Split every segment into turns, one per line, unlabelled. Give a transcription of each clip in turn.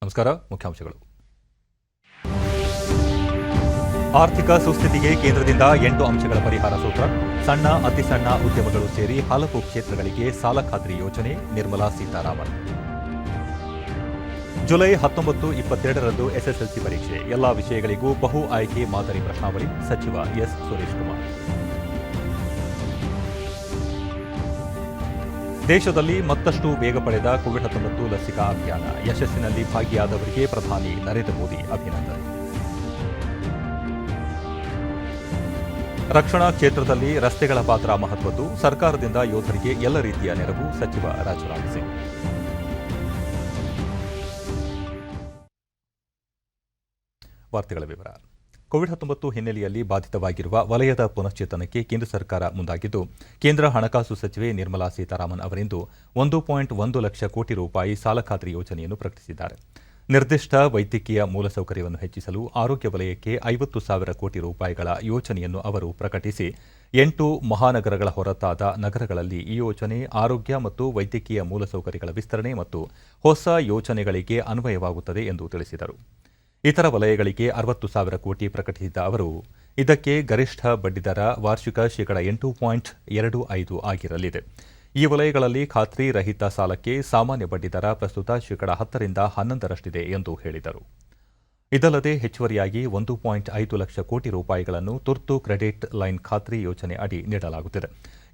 ನಮಸ್ಕಾರ. ಮುಖ್ಯಾಂಶಗಳು. ಆರ್ಥಿಕ ಸುಸ್ಥಿತಿಗೆ ಕೇಂದ್ರದಿಂದ 8 ಅಂಶಗಳ ಪರಿಹಾರ ಸೂತ್ರ. ಸಣ್ಣ ಅತಿ ಸಣ್ಣ ಉದ್ಯಮಗಳು ಸೇರಿ ಹಲವು ಕ್ಷೇತ್ರಗಳಿಗೆ ಸಾಲ ಖಾತ್ರಿ ಯೋಜನೆ. ನಿರ್ಮಲಾ ಸೀತಾರಾಮನ್. ಜುಲೈ 19-22ರಂದು ಎಸ್ಎಸ್ಎಲ್ಸಿ ಪರೀಕ್ಷೆ. ಎಲ್ಲಾ ವಿಷಯಗಳಿಗೂ ಬಹು ಆಯ್ಕೆ ಮಾದರಿ ಪ್ರಶ್ನಾವಳಿ. ಸಚಿವ ಎಸ್ ಸುರೇಶ್ ಕುಮಾರ್. ದೇಶದಲ್ಲಿ ಮತ್ತಷ್ಟು ವೇಗ ಪಡೆದ ಕೋವಿಡ್-19 ಲಸಿಕಾ ಅಭಿಯಾನ. ಯಶಸ್ಸಿನಲ್ಲಿ ಭಾಗಿಯಾದವರಿಗೆ ಪ್ರಧಾನಿ ನರೇಂದ್ರ ಮೋದಿ ಅಭಿನಂದನೆ. ರಕ್ಷಣಾ ಕ್ಷೇತ್ರದಲ್ಲಿ ರಸ್ತೆಗಳ ಪಾತ್ರ ಮಹತ್ವದ್ದು. ಸರ್ಕಾರದಿಂದ ಯೋಧರಿಗೆ ಎಲ್ಲ ರೀತಿಯ ನೆರವು. ಸಚಿವ ರಾಜನಾಥ್ ಸಿಂಗ್. ವಾರ್ತೆಗಳ ವಿವರ. ಕೋವಿಡ್-19 ಹಿನ್ನೆಲೆಯಲ್ಲಿ ಬಾಧಿತವಾಗಿರುವ ವಲಯದ ಪುನಶ್ಚೇತನಕ್ಕೆ ಕೇಂದ್ರ ಸರ್ಕಾರ ಮುಂದಾಗಿದ್ದು, ಕೇಂದ್ರ ಹಣಕಾಸು ಸಚಿವೆ ನಿರ್ಮಲಾ ಸೀತಾರಾಮನ್ ಅವರಿಂದು 1.1 ಲಕ್ಷ ಕೋಟಿ ರೂಪಾಯಿ ಸಾಲ ಖಾತ್ರಿ ಯೋಜನೆಯನ್ನು ಪ್ರಕಟಿಸಿದ್ದಾರೆ. ನಿರ್ದಿಷ್ಟ ವೈದ್ಯಕೀಯ ಮೂಲಸೌಕರ್ಯವನ್ನು ಹೆಚ್ಚಿಸಲು ಆರೋಗ್ಯ ವಲಯಕ್ಕೆ 50,000 ಕೋಟಿ ರೂಪಾಯಿಗಳ ಯೋಜನೆಯನ್ನು ಅವರು ಪ್ರಕಟಿಸಿ 8 ಮಹಾನಗರಗಳ ಹೊರತಾದ ನಗರಗಳಲ್ಲಿ ಈ ಯೋಜನೆ ಆರೋಗ್ಯ ಮತ್ತು ವೈದ್ಯಕೀಯ ಮೂಲಸೌಕರ್ಯಗಳ ವಿಸ್ತರಣೆ ಮತ್ತು ಹೊಸ ಯೋಜನೆಗಳಿಗೆ ಅನ್ವಯವಾಗುತ್ತದೆ ಎಂದು ತಿಳಿಸಿದರು. ಇತರ ವಲಯಗಳಿಗೆ 60,000 ಕೋಟಿ ಪ್ರಕಟಿಸಿದ್ದ ಅವರು, ಇದಕ್ಕೆ ಗರಿಷ್ಠ ಬಡ್ಡಿದರ ವಾರ್ಷಿಕ $8.25 ಆಗಿರಲಿದೆ. ಈ ವಲಯಗಳಲ್ಲಿ ಖಾತ್ರಿ ರಹಿತ ಸಾಲಕ್ಕೆ ಸಾಮಾನ್ಯ ಬಡ್ಡಿದರ ಪ್ರಸ್ತುತ $10ರಿಂದ 11ರಷ್ಟಿದೆ ಎಂದು ಹೇಳಿದರು. ಇದಲ್ಲದೆ ಹೆಚ್ಚುವರಿಯಾಗಿ 1.5 ಲಕ್ಷ ಕೋಟಿ ರೂಪಾಯಿಗಳನ್ನು ತುರ್ತು ಕ್ರೆಡಿಟ್ ಲೈನ್ ಖಾತ್ರಿ ಯೋಜನೆ ಅಡಿ ನೀಡಲಾಗುತ್ತಿದೆ.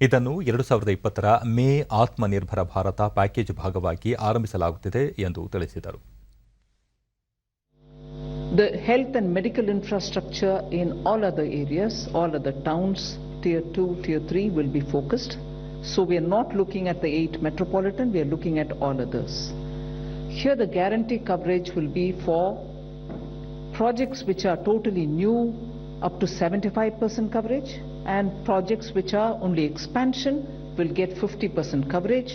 ಇದನ್ನು 2020ರ ಮೇ ಆತ್ಮನಿರ್ಭರ ಭಾರತ ಪ್ಯಾಕೇಜ್ ಭಾಗವಾಗಿ ಆರಂಭಿಸಲಾಗುತ್ತಿದೆ ಎಂದು ತಿಳಿಸಿದರು.
The health and medical infrastructure in all other areas, all other towns, tier 2, tier 3 will be focused. So we are not looking at the 8 metropolitan, we are looking at all others. Here the guarantee coverage will be for projects which are totally new up to 75% coverage, and projects which are only expansion will get 50% coverage.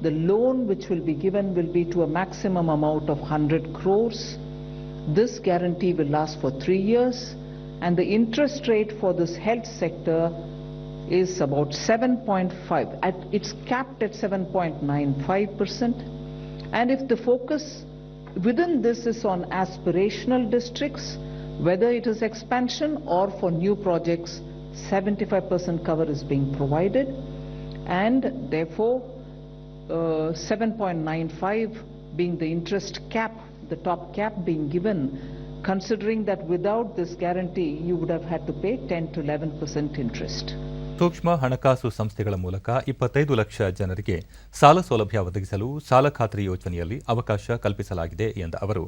The loan which will be given will be to a maximum amount of 100 crores. This guarantee will last for 3 years, and the interest rate for this health sector is about 7.5. It's capped at 7.95%. And if the focus within this is on aspirational districts, whether it is expansion or for new projects, 75% cover is being provided, and therefore 7.95 being the interest cap, the top cap being given, considering that without this guarantee you would have had to pay 10 to 11% interest.
ಸೂಕ್ಷ್ಮ ಹಣಕಾಸು ಸಂಸ್ಥೆಗಳ ಮೂಲಕ 25 ಲಕ್ಷ ಜನರಿಗೆ ಸಾಲ ಸೌಲಭ್ಯ ಒದಗಿಸಲು ಸಾಲ ಖಾತ್ರಿ ಯೋಜನೆಯಲ್ಲಿ ಅವಕಾಶ ಕಲ್ಪಿಸಲಾಗಿದೆ ಎಂದ ಅವರು,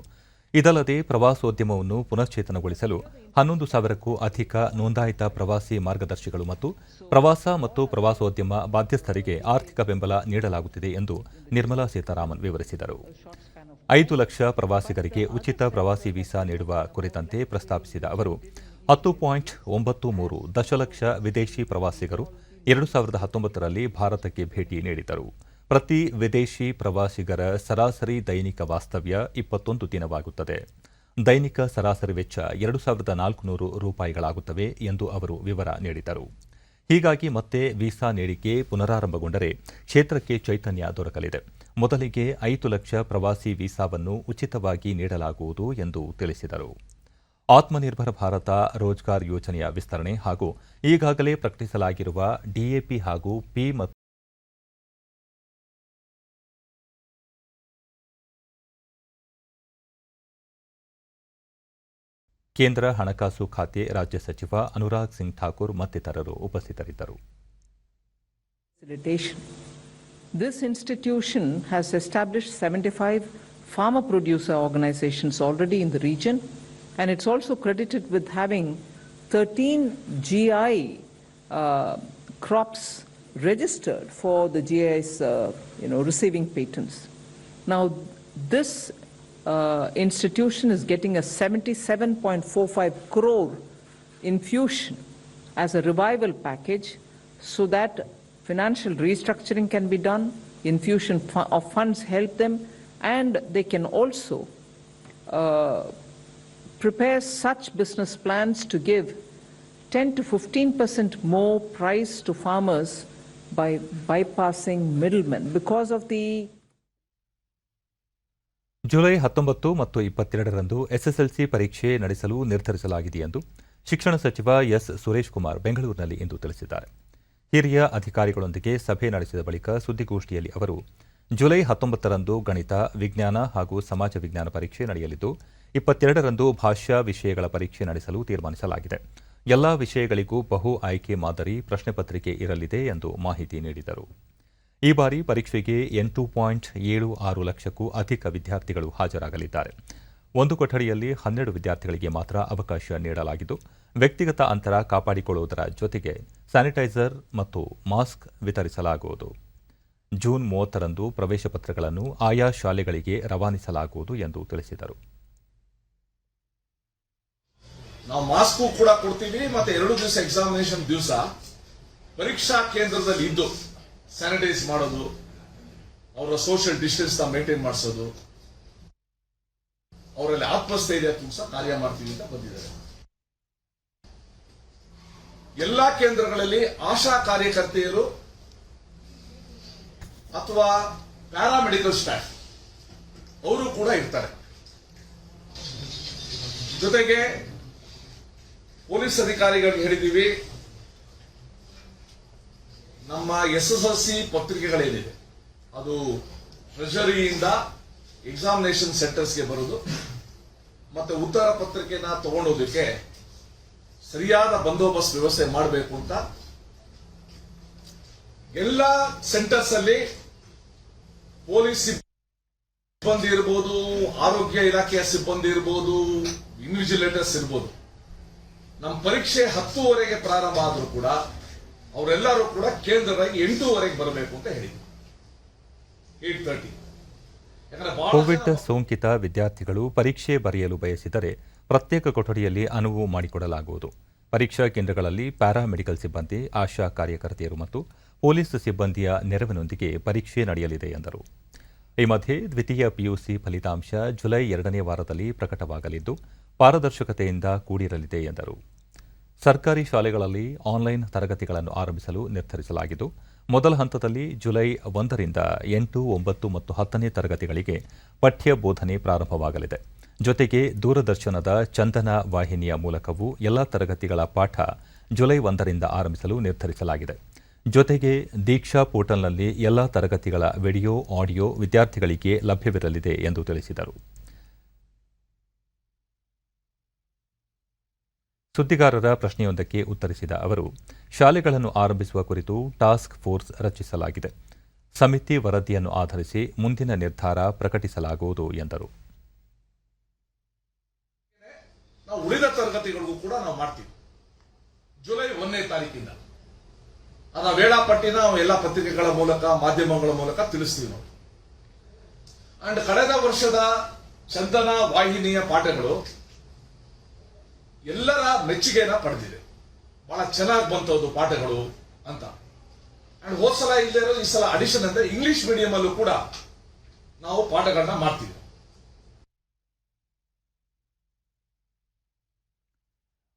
ಇದಲ್ಲದೆ ಪ್ರವಾಸೋದ್ಯಮವನ್ನು ಪುನಶ್ಚೇತನಗೊಳಿಸಲು 11,000ಕ್ಕೂ ಅಧಿಕ ನೋಂದಾಯಿತ ಪ್ರವಾಸಿ ಮಾರ್ಗದರ್ಶಿಗಳು ಮತ್ತು ಪ್ರವಾಸೋದ್ಯಮ ಬಾಧ್ಯಸ್ಥರಿಗೆ ಆರ್ಥಿಕ ಬೆಂಬಲ ನೀಡಲಾಗುತ್ತಿದೆ ಎಂದು ನಿರ್ಮಲಾ ಸೀತಾರಾಮನ್ ವಿವರಿಸಿದರು. 5 ಲಕ್ಷ ಪ್ರವಾಸಿಗರಿಗೆ ಉಚಿತ ಪ್ರವಾಸಿ ವೀಸಾ ನೀಡುವ ಕುರಿತಂತೆ ಪ್ರಸ್ತಾಪಿಸಿದ ಅವರು, 10.93 ದಶಲಕ್ಷ ವಿದೇಶಿ ಪ್ರವಾಸಿಗರು 2019ರಲ್ಲಿ ಭಾರತಕ್ಕೆ ಭೇಟಿ ನೀಡಿದರು. ಪ್ರತಿ ವಿದೇಶಿ ಪ್ರವಾಸಿಗರ ಸರಾಸರಿ ದೈನಿಕ ವಾಸ್ತವ್ಯ 21 ದಿನವಾಗುತ್ತದೆ. ದೈನಿಕ ಸರಾಸರಿ ವೆಚ್ಚ 2,400 ರೂಪಾಯಿಗಳಾಗುತ್ತವೆ ಎಂದು ಅವರು ವಿವರ ನೀಡಿದರು. ಹೀಗಾಗಿ ಮತ್ತೆ ವೀಸಾ ನೀಡಿಕೆ ಪುನರಾರಂಭಗೊಂಡರೆ ಕ್ಷೇತ್ರಕ್ಕೆ ಚೈತನ್ಯ ದೊರಕಲಿದೆ. ಮೊದಲಿಗೆ 5 ಲಕ್ಷ ಪ್ರವಾಸಿ ವೀಸಾವನ್ನು ಉಚಿತವಾಗಿ ನೀಡಲಾಗುವುದು ಎಂದು ತಿಳಿಸಿದರು. ಆತ್ಮನಿರ್ಭರ ಭಾರತ ರೋಜ್ಗಾರ್ ಯೋಜನೆಯ ವಿಸ್ತರಣೆ ಹಾಗೂ ಈಗಾಗಲೇ ಪ್ರಕಟಿಸಲಾಗಿರುವ ಡಿಎಪಿ ಹಾಗೂ ಪಿ ಮತ್ತು ಕೇಂದ್ರ ಹಣಕಾಸು ಖಾತೆ ರಾಜ್ಯ ಸಚಿವ ಅನುರಾಗ್ ಸಿಂಗ್ ಠಾಕೂರ್ ಮತ್ತಿತರರು ಉಪಸ್ಥಿತರಿದ್ದರು.
This institution has established 75 farmer producer organizations already in the region, and it's also credited with having 13 GI crops registered for the GIs receiving patents. Now this institution is getting a 77.45 crore infusion as a revival package so that financial restructuring can be done, infusion of funds help them, and they can also prepare such business plans to give 10 to 15% more price to farmers by bypassing middlemen because of the
July 19 ಮತ್ತು 22ರಂದು SSLC ಪರೀಕ್ಷೆ ನಡೆಸಲು ನಿರ್ಧರಿಸಲಾಗಿದೆ ಎಂದು ಶಿಕ್ಷಣ ಸಚಿವ S Suresh Kumar ಬೆಂಗಳೂರಿನಲ್ಲಿ ಇಂದು ತಿಳಿಸಿದ್ದಾರೆ. ಹಿರಿಯ ಅಧಿಕಾರಿಗಳೊಂದಿಗೆ ಸಭೆ ನಡೆಸಿದ ಬಳಿಕ ಸುದ್ದಿಗೋಷ್ಠಿಯಲ್ಲಿ ಅವರು ಜುಲೈ 19ರಂದು ಗಣಿತ, ವಿಜ್ಞಾನ ಹಾಗೂ ಸಮಾಜ ವಿಜ್ಞಾನ ಪರೀಕ್ಷೆ ನಡೆಯಲಿದ್ದು 22ರಂದು ಭಾಷಾ ವಿಷಯಗಳ ಪರೀಕ್ಷೆ ನಡೆಸಲು ತೀರ್ಮಾನಿಸಲಾಗಿದೆ. ಎಲ್ಲಾ ವಿಷಯಗಳಿಗೂ ಬಹು ಆಯ್ಕೆ ಮಾದರಿ ಪ್ರಶ್ನೆ ಪತ್ರಿಕೆ ಇರಲಿದೆ ಎಂದು ಮಾಹಿತಿ ನೀಡಿದರು. ಈ ಬಾರಿ ಪರೀಕ್ಷೆಗೆ 8.76 ಲಕ್ಷಕ್ಕೂ ಅಧಿಕ ವಿದ್ಯಾರ್ಥಿಗಳು ಹಾಜರಾಗಲಿದ್ದಾರೆ. ಒಂದು ಕೊಠಡಿಯಲ್ಲಿ 12 ವಿದ್ಯಾರ್ಥಿಗಳಿಗೆ ಮಾತ್ರ ಅವಕಾಶ ನೀಡಲಾಗಿದ್ದು, ವ್ಯಕ್ತಿಗತ ಅಂತರ ಕಾಪಾಡಿಕೊಳ್ಳುವುದರ ಜೊತೆಗೆ ಸ್ಯಾನಿಟೈಸರ್ ಮತ್ತು ಮಾಸ್ಕ್ ವಿತರಿಸಲಾಗುವುದು. ಜೂನ್ 30ರಂದು ಪ್ರವೇಶ ಪತ್ರಗಳನ್ನು ಆಯಾ ಶಾಲೆಗಳಿಗೆ ರವಾನಿಸಲಾಗುವುದು ಎಂದು ತಿಳಿಸಿದರು.
ನಾವು ಮಾಸ್ಕ್ ಕೂಡ ಕೊಡ್ತೀವಿ, ಮತ್ತೆ 2 ದಿವಸ ಎಕ್ಸಾಮಿನೇಷನ್ ದಿವಸ ಪರೀಕ್ಷಾ ಕೇಂದ್ರದಲ್ಲಿ ಇದ್ದು ಸ್ಯಾನಿಟೈಸ್ ಮಾಡೋದು, ಅವರ ಸೋಷಿಯಲ್ ಡಿಸ್ಟೆನ್ಸ್ ಮೇಂಟೈನ್ ಮಾಡಿಸೋದು, ಅವರಲ್ಲಿ ಆತ್ಮಸ್ಥೈರ್ಯ ತುಂಬಿಸ ಕಾರ್ಯ ಮಾಡ್ತೀವಿ ಅಂತ ಬಂದಿದ್ದಾರೆ. ಎಲ್ಲಾ ಕೇಂದ್ರಗಳಲ್ಲಿ ಆಶಾ ಕಾರ್ಯಕರ್ತೆಯರು ಅಥವಾ ಪ್ಯಾರಾಮೆಡಿಕಲ್ ಸ್ಟಾಫ್ ಅವರು ಕೂಡ ಇರ್ತಾರೆ. ಜೊತೆಗೆ ಪೊಲೀಸ್ ಅಧಿಕಾರಿಗಳಿಗೆ ಹೇಳಿದ್ದೀವಿ, ನಮ್ಮ ಎಸ್ಎಸ್ಎಲ್ಸಿ ಪತ್ರಿಕೆಗಳೇನಿದೆ ಅದು ಟ್ರೆಜರಿಯಿಂದ ಎಕ್ಸಾಮಿನೇಷನ್ ಸೆಂಟರ್ಸ್ಗೆ ಬರೋದು ಮತ್ತೆ ಉತ್ತರ ಪತ್ರಿಕೆನ ತಗೊಂಡೋದಕ್ಕೆ ಸರಿಯಾದ ಬಂದೋಬಸ್ತ್ ವ್ಯವಸ್ಥೆ ಮಾಡಬೇಕು ಅಂತ ಎಲ್ಲ ಸೆಂಟರ್ಸ್ ಅಲ್ಲಿ ಪೊಲೀಸ್ ಸಿಬ್ಬಂದಿ ಇರ್ಬೋದು, ಆರೋಗ್ಯ ಇಲಾಖೆಯ ಸಿಬ್ಬಂದಿ ಇರ್ಬೋದು, ಇನ್ವಿಜಿಲೇಟರ್ಸ್ ಇರ್ಬೋದು. ನಮ್ಮ ಪರೀಕ್ಷೆ 10:00ವರೆಗೆ ಪ್ರಾರಂಭ ಆದರೂ ಕೂಡ ಅವರೆಲ್ಲರೂ ಕೂಡ ಕೇಂದ್ರವಾಗಿ 8:00ವರೆಗೆ ಬರಬೇಕು ಅಂತ ಹೇಳಿದ್ರು. 8:30.
ಕೋವಿಡ್ ಸೋಂಕಿತ ವಿದ್ಯಾರ್ಥಿಗಳು ಪರೀಕ್ಷೆ ಬರೆಯಲು ಬಯಸಿದರೆ ಪ್ರತ್ಯೇಕ ಕೊಠಡಿಯಲ್ಲಿ ಅನುವು ಮಾಡಿಕೊಡಲಾಗುವುದು. ಪರೀಕ್ಷಾ ಕೇಂದ್ರಗಳಲ್ಲಿ ಪ್ಯಾರಾಮೆಡಿಕಲ್ ಸಿಬ್ಬಂದಿ, ಆಶಾ ಕಾರ್ಯಕರ್ತೆಯರು ಮತ್ತು ಪೊಲೀಸ್ ಸಿಬ್ಬಂದಿಯ ನೆರವಿನೊಂದಿಗೆ ಪರೀಕ್ಷೆ ನಡೆಯಲಿದೆ ಎಂದರು. ಈ ಮಧ್ಯೆ ದ್ವಿತೀಯ ಪಿಯುಸಿ ಫಲಿತಾಂಶ ಜುಲೈ 2ನೇ ವಾರದಲ್ಲಿ ಪ್ರಕಟವಾಗಲಿದ್ದು, ಪಾರದರ್ಶಕತೆಯಿಂದ ಕೂಡಿರಲಿದೆ ಎಂದರು. ಸರ್ಕಾರಿ ಶಾಲೆಗಳಲ್ಲಿ ಆನ್ಲೈನ್ ತರಗತಿಗಳನ್ನು ಆರಂಭಿಸಲು ನಿರ್ಧರಿಸಲಾಗಿದ್ದು, ಮೊದಲ ಹಂತದಲ್ಲಿ ಜುಲೈ 1ರಿಂದ 8, 9 ಮತ್ತು 10ನೇ ತರಗತಿಗಳಿಗೆ ಪಠ್ಯ ಬೋಧನೆ ಪ್ರಾರಂಭವಾಗಲಿದೆ. ಜೊತೆಗೆ ದೂರದರ್ಶನದ ಚಂದನ ವಾಹಿನಿಯ ಮೂಲಕವೂ ಎಲ್ಲ ತರಗತಿಗಳ ಪಾಠ ಜುಲೈ 1ರಿಂದ ಆರಂಭಿಸಲು ನಿರ್ಧರಿಸಲಾಗಿದೆ. ಜೊತೆಗೆ ದೀಕ್ಷಾ ಪೋರ್ಟಲ್ನಲ್ಲಿ ಎಲ್ಲ ತರಗತಿಗಳ ವಿಡಿಯೋ, ಆಡಿಯೋ ವಿದ್ಯಾರ್ಥಿಗಳಿಗೆ ಲಭ್ಯವಿರಲಿದೆ ಎಂದು ತಿಳಿಸಿದರು. ಸುದ್ದಿಗಾರರ ಪ್ರಶ್ನೆಯೊಂದಕ್ಕೆ ಉತ್ತರಿಸಿದ ಅವರು, ಶಾಲೆಗಳನ್ನು ಆರಂಭಿಸುವ ಕುರಿತು ಟಾಸ್ಕ್ ಫೋರ್ಸ್ ರಚಿಸಲಾಗಿದೆ. ಸಮಿತಿ ವರದಿಯನ್ನು ಆಧರಿಸಿ ಮುಂದಿನ ನಿರ್ಧಾರ ಪ್ರಕಟಿಸಲಾಗುವುದು ಎಂದರು.
ನಾವು ಉಳಿದ ತರಗತಿಗಳಿಗೂ ಕೂಡ ನಾವು ಮಾಡ್ತೀವಿ. ಜುಲೈ 1ನೇ ತಾರೀಕಿಂದ ಅದರ ವೇಳಾಪಟ್ಟಿನ ಎಲ್ಲ ಪತ್ರಿಕೆಗಳ ಮೂಲಕ, ಮಾಧ್ಯಮಗಳ ಮೂಲಕ ತಿಳಿಸ್ತೀವಿ ನಾವು. ಅಂಡ್ ಕಳೆದ ವರ್ಷದ ಚಂದನ ವಾಹಿನಿಯ ಪಾಠಗಳು ಎಲ್ಲರ ಮೆಚ್ಚುಗೆನ ಪಡೆದಿದೆ. ಬಹಳ ಚೆನ್ನಾಗಿ ಬಂತದ್ದು ಪಾಠಗಳು ಅಂತ. ಅಂಡ್ ಹೋದ ಸಲ ಇಲ್ಲದೆ ಇರೋ ಈ ಸಲ ಅಡಿಷನ್ ಅಂದ್ರೆ ಇಂಗ್ಲಿಷ್ ಮೀಡಿಯಂ ಅಲ್ಲೂ ಕೂಡ ನಾವು ಪಾಠಗಳನ್ನ ಮಾಡ್ತೀವಿ.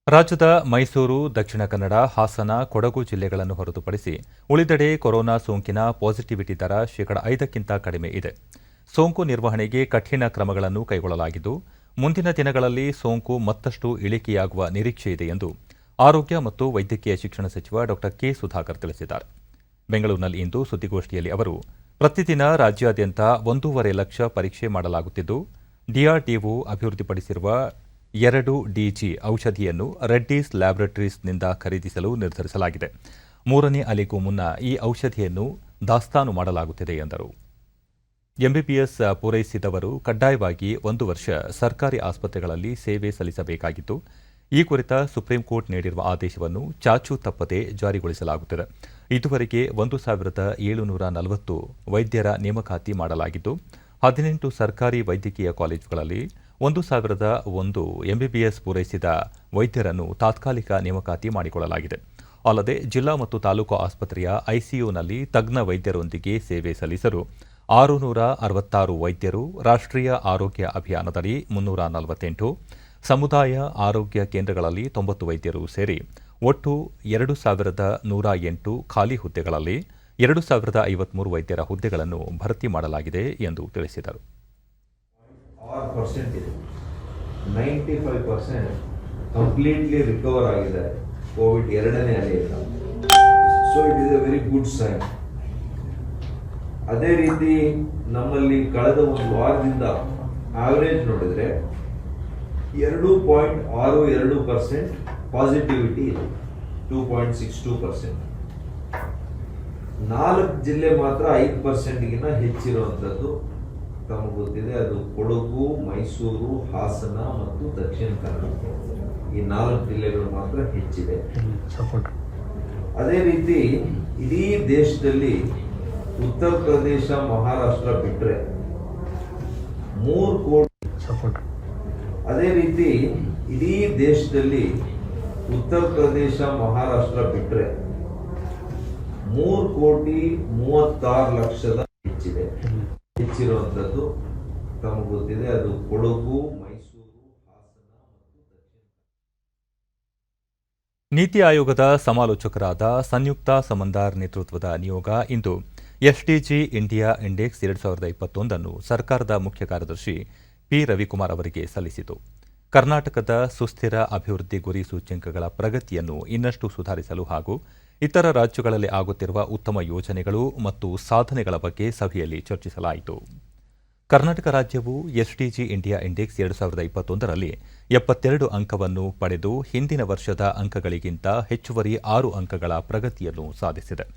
ರಾಜ್ಯದ ಮೈಸೂರು, ದಕ್ಷಿಣ ಕನ್ನಡ, ಹಾಸನ, ಕೊಡಗು ಜಿಲ್ಲೆಗಳನ್ನು ಹೊರತುಪಡಿಸಿ ಉಳಿದೆಡೆ ಕೊರೋನಾ ಸೋಂಕಿನ ಪಾಸಿಟಿವಿಟಿ ದರ 5% ಕಡಿಮೆ ಇದೆ. ಸೋಂಕು ನಿರ್ವಹಣೆಗೆ ಕಠಿಣ ಕ್ರಮಗಳನ್ನು ಕೈಗೊಳ್ಳಲಾಗಿದ್ದು, ಮುಂದಿನ ದಿನಗಳಲ್ಲಿ ಸೋಂಕು ಮತ್ತಷ್ಟು ಇಳಿಕೆಯಾಗುವ ನಿರೀಕ್ಷೆ ಇದೆ ಎಂದು ಆರೋಗ್ಯ ಮತ್ತು ವೈದ್ಯಕೀಯ ಶಿಕ್ಷಣ ಸಚಿವ ಡಾ ಕೆ ಸುಧಾಕರ್ ತಿಳಿಸಿದ್ದಾರೆ. ಬೆಂಗಳೂರಿನಲ್ಲಿ ಇಂದು ಸುದ್ದಿಗೋಷ್ಠಿಯಲ್ಲಿ ಅವರು, ಪ್ರತಿದಿನ ರಾಜ್ಯಾದ್ಯಂತ 1.5 ಲಕ್ಷ ಪರೀಕ್ಷೆ ಮಾಡಲಾಗುತ್ತಿದ್ದು, ಡಿಆರ್ಡಿಒ ಅಭಿವೃದ್ಧಿಪಡಿಸಿರುವ 2 ಡಿಜಿ ಔಷಧಿಯನ್ನು ರೆಡ್ಡೀಸ್ ಲ್ಯಾಬೊರೇಟರೀಸ್ನಿಂದ ಖರೀದಿಸಲು ನಿರ್ಧರಿಸಲಾಗಿದೆ. 3ನೇ ಅಲೆಗೂ ಮುನ್ನ ಈ ಔಷಧಿಯನ್ನು ದಾಸ್ತಾನು ಮಾಡಲಾಗುತ್ತಿದೆ ಎಂದರು. ಎಂಬಿಬಿಎಸ್ ಪೂರೈಸಿದವರು ಕಡ್ಡಾಯವಾಗಿ 1 ವರ್ಷ ಸರ್ಕಾರಿ ಆಸ್ಪತ್ರೆಗಳಲ್ಲಿ ಸೇವೆ ಸಲ್ಲಿಸಬೇಕಾಗಿದ್ದು, ಈ ಕುರಿತ ಸುಪ್ರೀಂ ಕೋರ್ಟ್ ನೀಡಿರುವ ಆದೇಶವನ್ನು ಚಾಚೂ ತಪ್ಪದೆ ಜಾರಿಗೊಳಿಸಲಾಗುತ್ತಿದೆ. ಇದುವರೆಗೆ 1,740 ವೈದ್ಯರ ನೇಮಕಾತಿ ಮಾಡಲಾಗಿದ್ದು, 18 ಸರ್ಕಾರಿ ವೈದ್ಯಕೀಯ ಕಾಲೇಜುಗಳಲ್ಲಿ 1,001 ಎಂಬಿಬಿಎಸ್ ಪೂರೈಸಿದ ವೈದ್ಯರನ್ನು ತಾತ್ಕಾಲಿಕ ನೇಮಕಾತಿ ಮಾಡಿಕೊಳ್ಳಲಾಗಿದೆ. ಅಲ್ಲದೆ ಜಿಲ್ಲಾ ಮತ್ತು ತಾಲೂಕು ಆಸ್ಪತ್ರೆಯ ಐಸಿಯುನಲ್ಲಿ ತಜ್ಞ ವೈದ್ಯರೊಂದಿಗೆ ಸೇವೆ ಸಲ್ಲಿಸಲು 666 ವೈದ್ಯರು, ರಾಷ್ಟ್ರೀಯ ಆರೋಗ್ಯ ಅಭಿಯಾನದಡಿ 348, ಸಮುದಾಯ ಆರೋಗ್ಯ ಕೇಂದ್ರಗಳಲ್ಲಿ 90 ವೈದ್ಯರು ಸೇರಿ ಒಟ್ಟು 2,108 ಖಾಲಿ ಹುದ್ದೆಗಳಲ್ಲಿ 2,053 ವೈದ್ಯರ ಹುದ್ದೆಗಳನ್ನು ಭರ್ತಿ ಮಾಡಲಾಗಿದೆ ಎಂದು ತಿಳಿಸಿದರು.
6% ಇದೆ. 95% ಕಂಪ್ಲೀಟ್ಲಿ ರಿಕವರ್ ಆಗಿದ್ದಾರೆ ಕೋವಿಡ್ ಎರಡನೇ ಅಲೆಯಿಂದ. So it is a very good sign. ಅದೇ ರೀತಿ ನಮ್ಮಲ್ಲಿ ಕಳೆದ ಒಂದು ವಾರದಿಂದ ಆವರೇಜ್ ನೋಡಿದ್ರೆ 2.62% ಪಾಸಿಟಿವಿಟಿ ಇದೆ. 2.62%. 4 ಜಿಲ್ಲೆ ಮಾತ್ರ 5%ಗಿಂತ ಹೆಚ್ಚಿರುವಂಥದ್ದು ತಮಗೆ ಗೊತ್ತಿದೆ. ಅದು ಕೊಡಗು, ಮೈಸೂರು, ಹಾಸನ ಮತ್ತು ದಕ್ಷಿಣ ಕನ್ನಡ. ಈ 4 ಜಿಲ್ಲೆಗಳು ಮಾತ್ರ ಹೆಚ್ಚಿದೆ. ಅದೇ ರೀತಿ ಇಡೀ ದೇಶದಲ್ಲಿ ಉತ್ತರ ಪ್ರದೇಶ, ಮಹಾರಾಷ್ಟ್ರ ಬಿಟ್ಟರೆ 3 ಕೋಟಿ ಸಪೋರ್ಟ್. ಅದೇ ರೀತಿ ಇಡೀ ದೇಶದಲ್ಲಿ ಉತ್ತರ ಪ್ರದೇಶ, ಮಹಾರಾಷ್ಟ್ರ ಬಿಟ್ಟರೆ 3,36,00,000 ಹೆಚ್ಚಿದೆ. ಹೆಚ್ಚಿರುವಂಥದ್ದು ತಮಗೆ ಗೊತ್ತಿದೆ. ಅದು ಕೊಡಗು, ಮೈಸೂರು, ಹಾಸನ ಮತ್ತು ದಕ್ಷಿಣ.
ನೀತಿ ಆಯೋಗದ ಸಮಾಲೋಚಕರಾದ ಸಂಯುಕ್ತ ಸಮಂದಾರ್ ನೇತೃತ್ವದ ನಿಯೋಗ ಇಂದು ಎಸ್ಡಿಜಿ ಇಂಡಿಯಾ ಇಂಡೆಕ್ಸ್ 2021 ಸರ್ಕಾರದ ಮುಖ್ಯ ಕಾರ್ಯದರ್ಶಿ ಪಿ ರವಿಕುಮಾರ್ ಅವರಿಗೆ ಸಲ್ಲಿಸಿತು. ಕರ್ನಾಟಕದ ಸುಸ್ಥಿರ ಅಭಿವೃದ್ಧಿ ಗುರಿ ಸೂಚ್ಯಂಕಗಳ ಪ್ರಗತಿಯನ್ನು ಇನ್ನಷ್ಟು ಸುಧಾರಿಸಲು ಹಾಗೂ ಇತರ ರಾಜ್ಯಗಳಲ್ಲಿ ಆಗುತ್ತಿರುವ ಉತ್ತಮ ಯೋಜನೆಗಳು ಮತ್ತು ಸಾಧನೆಗಳ ಬಗ್ಗೆ ಸಭೆಯಲ್ಲಿ ಚರ್ಚಿಸಲಾಯಿತು. ಕರ್ನಾಟಕ ರಾಜ್ಯವು ಎಸ್ಡಿಜಿ ಇಂಡಿಯಾ ಇಂಡೆಕ್ಸ್ 2021ರಲ್ಲಿ 72 ಅಂಕವನ್ನು ಪಡೆದು ಹಿಂದಿನ ವರ್ಷದ ಅಂಕಗಳಿಗಿಂತ ಹೆಚ್ಚುವರಿ 6 ಅಂಕಗಳ ಪ್ರಗತಿಯನ್ನು ಸಾಧಿಸಿದೆ.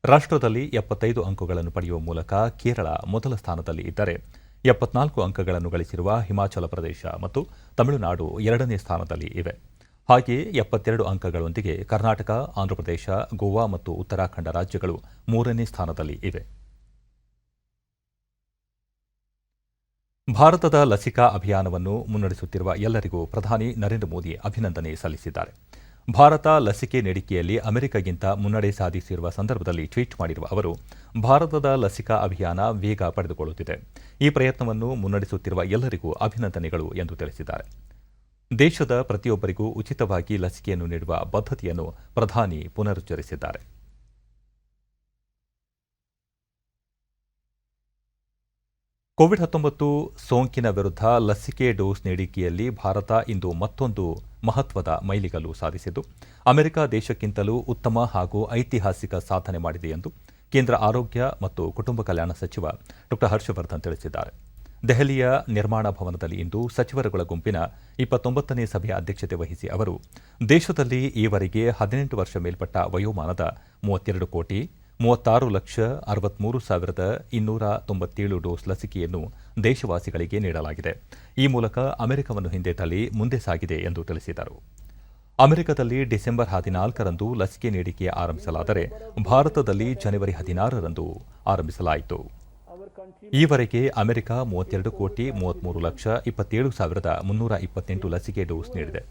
ರಾಷ್ಟ್ರದಲ್ಲಿ 75 ಅಂಕಗಳನ್ನು ಪಡೆಯುವ ಮೂಲಕ ಕೇರಳ ಮೊದಲ ಸ್ಥಾನದಲ್ಲಿ ಇದ್ದರೆ 74 ಅಂಕಗಳನ್ನು ಗಳಿಸಿರುವ ಹಿಮಾಚಲ ಪ್ರದೇಶ ಮತ್ತು ತಮಿಳುನಾಡು 2ನೇ ಸ್ಥಾನದಲ್ಲಿ ಇವೆ. ಹಾಗೆಯೇ 72 ಅಂಕಗಳೊಂದಿಗೆ ಕರ್ನಾಟಕ, ಆಂಧ್ರಪ್ರದೇಶ, ಗೋವಾ ಮತ್ತು ಉತ್ತರಾಖಂಡ ರಾಜ್ಯಗಳು 3ನೇ ಸ್ಥಾನದಲ್ಲಿ ಇವೆ. ಭಾರತದ ಲಸಿಕಾ ಅಭಿಯಾನವನ್ನು ಮುನ್ನಡೆಸುತ್ತಿರುವ ಎಲ್ಲರಿಗೂ ಪ್ರಧಾನಿ ನರೇಂದ್ರ ಮೋದಿ ಅಭಿನಂದನೆ ಸಲ್ಲಿಸಿದ್ದಾರೆ. ಭಾರತ ಲಸಿಕೆ ನೀಡಿಕೆಯಲ್ಲಿ ಅಮೆರಿಕಗಿಂತ ಮುನ್ನಡೆ ಸಾಧಿಸಿರುವ ಸಂದರ್ಭದಲ್ಲಿ ಟ್ವೀಟ್ ಮಾಡಿರುವ ಅವರು, ಭಾರತದ ಲಸಿಕಾ ಅಭಿಯಾನ ವೇಗ ಪಡೆದುಕೊಳ್ಳುತ್ತಿದೆ. ಈ ಪ್ರಯತ್ನವನ್ನು ಮುನ್ನಡೆಸುತ್ತಿರುವ ಎಲ್ಲರಿಗೂ ಅಭಿನಂದನೆಗಳು ಎಂದು ತಿಳಿಸಿದ್ದಾರೆ. ದೇಶದ ಪ್ರತಿಯೊಬ್ಬರಿಗೂ ಉಚಿತವಾಗಿ ಲಸಿಕೆಯನ್ನು ನೀಡುವ ಬದ್ಧತೆಯನ್ನು ಪ್ರಧಾನಿ ಪುನರುಚ್ಚರಿಸಿದ್ದಾರೆ. ಕೋವಿಡ್-19 ಸೋಂಕಿನ ವಿರುದ್ಧ ಲಸಿಕೆ ಡೋಸ್ ನೀಡಿಕೆಯಲ್ಲಿ ಭಾರತ ಇಂದು ಮತ್ತೊಂದು ಮಹತ್ವದ ಮೈಲಿಗಲ್ಲು ಸಾಧಿಸಿದ್ದು, ಅಮೆರಿಕ ದೇಶಕ್ಕಿಂತಲೂ ಉತ್ತಮ ಹಾಗೂ ಐತಿಹಾಸಿಕ ಸಾಧನೆ ಮಾಡಿದೆ ಎಂದು ಕೇಂದ್ರ ಆರೋಗ್ಯ ಮತ್ತು ಕುಟುಂಬ ಕಲ್ಯಾಣ ಸಚಿವ ಡಾ ಹರ್ಷವರ್ಧನ್ ತಿಳಿಸಿದ್ದಾರೆ. ದೆಹಲಿಯ ನಿರ್ಮಾಣ ಭವನದಲ್ಲಿ ಇಂದು ಸಚಿವರುಗಳ ಗುಂಪಿನ 29ನೇ ಸಭೆಯ ಅಧ್ಯಕ್ಷತೆ ವಹಿಸಿ ಅವರು, ದೇಶದಲ್ಲಿ ಈವರೆಗೆ 18 ವರ್ಷ ಮೇಲ್ಪಟ್ಟ ವಯೋಮಾನದ 32,36,63,297 ಡೋಸ್ ಲಸಿಕೆಯನ್ನು ದೇಶವಾಸಿಗಳಿಗೆ ನೀಡಲಾಗಿದೆ. ಈ ಮೂಲಕ ಅಮೆರಿಕವನ್ನು ಹಿಂದೆ ತಳ್ಳಿ ಮುಂದೆ ಸಾಗಿದೆ ಎಂದು ತಿಳಿಸಿದರು. ಅಮೆರಿಕದಲ್ಲಿ ಡಿಸೆಂಬರ್ 14ರಂದು ಲಸಿಕೆ ನೀಡಿಕೆ ಆರಂಭಿಸಲಾದರೆ ಭಾರತದಲ್ಲಿ ಜನವರಿ 16ರಂದು ಆರಂಭಿಸಲಾಯಿತು. ಈವರೆಗೆ ಅಮೆರಿಕ 32,33,27,328 ಲಸಿಕೆ ಡೋಸ್ ನೀಡಿದೆ.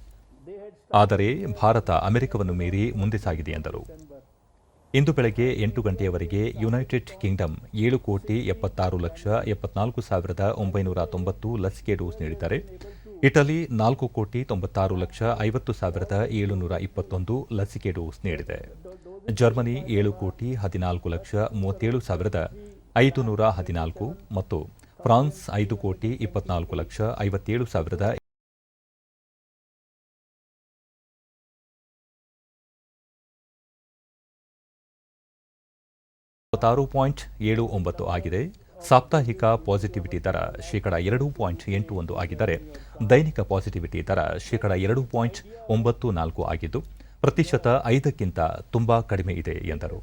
ಆದರೆ ಭಾರತ ಅಮೆರಿಕವನ್ನು ಮೀರಿ ಮುಂದೆ ಸಾಗಿದೆ ಎಂದರು. ಇಂದು ಬೆಳಗ್ಗೆ 8 ಗಂಟೆಯವರೆಗೆ ಯುನೈಟೆಡ್ ಕಿಂಗ್ಡಮ್ 7,74,74,990 ಲಸಿಕೆ ಡೋಸ್ ನೀಡಿದ್ದಾರೆ. ಇಟಲಿ 4,96,50,721 ಲಸಿಕೆ ಡೋಸ್ ನೀಡಿದೆ. ಜರ್ಮನಿ 7,14,37,514 ಮತ್ತು ಫ್ರಾನ್ಸ್ 5,24,57,000 76.79 ಆಗಿದೆ. ಸಾಪ್ತಾಹಿಕ ಪಾಸಿಟಿವಿಟಿ ದರ 2.81 ಆಗಿದ್ದರೆ ದೈನಿಕ ಪಾಸಿಟಿವಿಟಿ ದರ 2.94 ಆಗಿದ್ದು, ಪ್ರತಿಶತ 5ಕ್ಕಿಂತ ತುಂಬಾ ಕಡಿಮೆ ಇದೆ ಎಂದರು.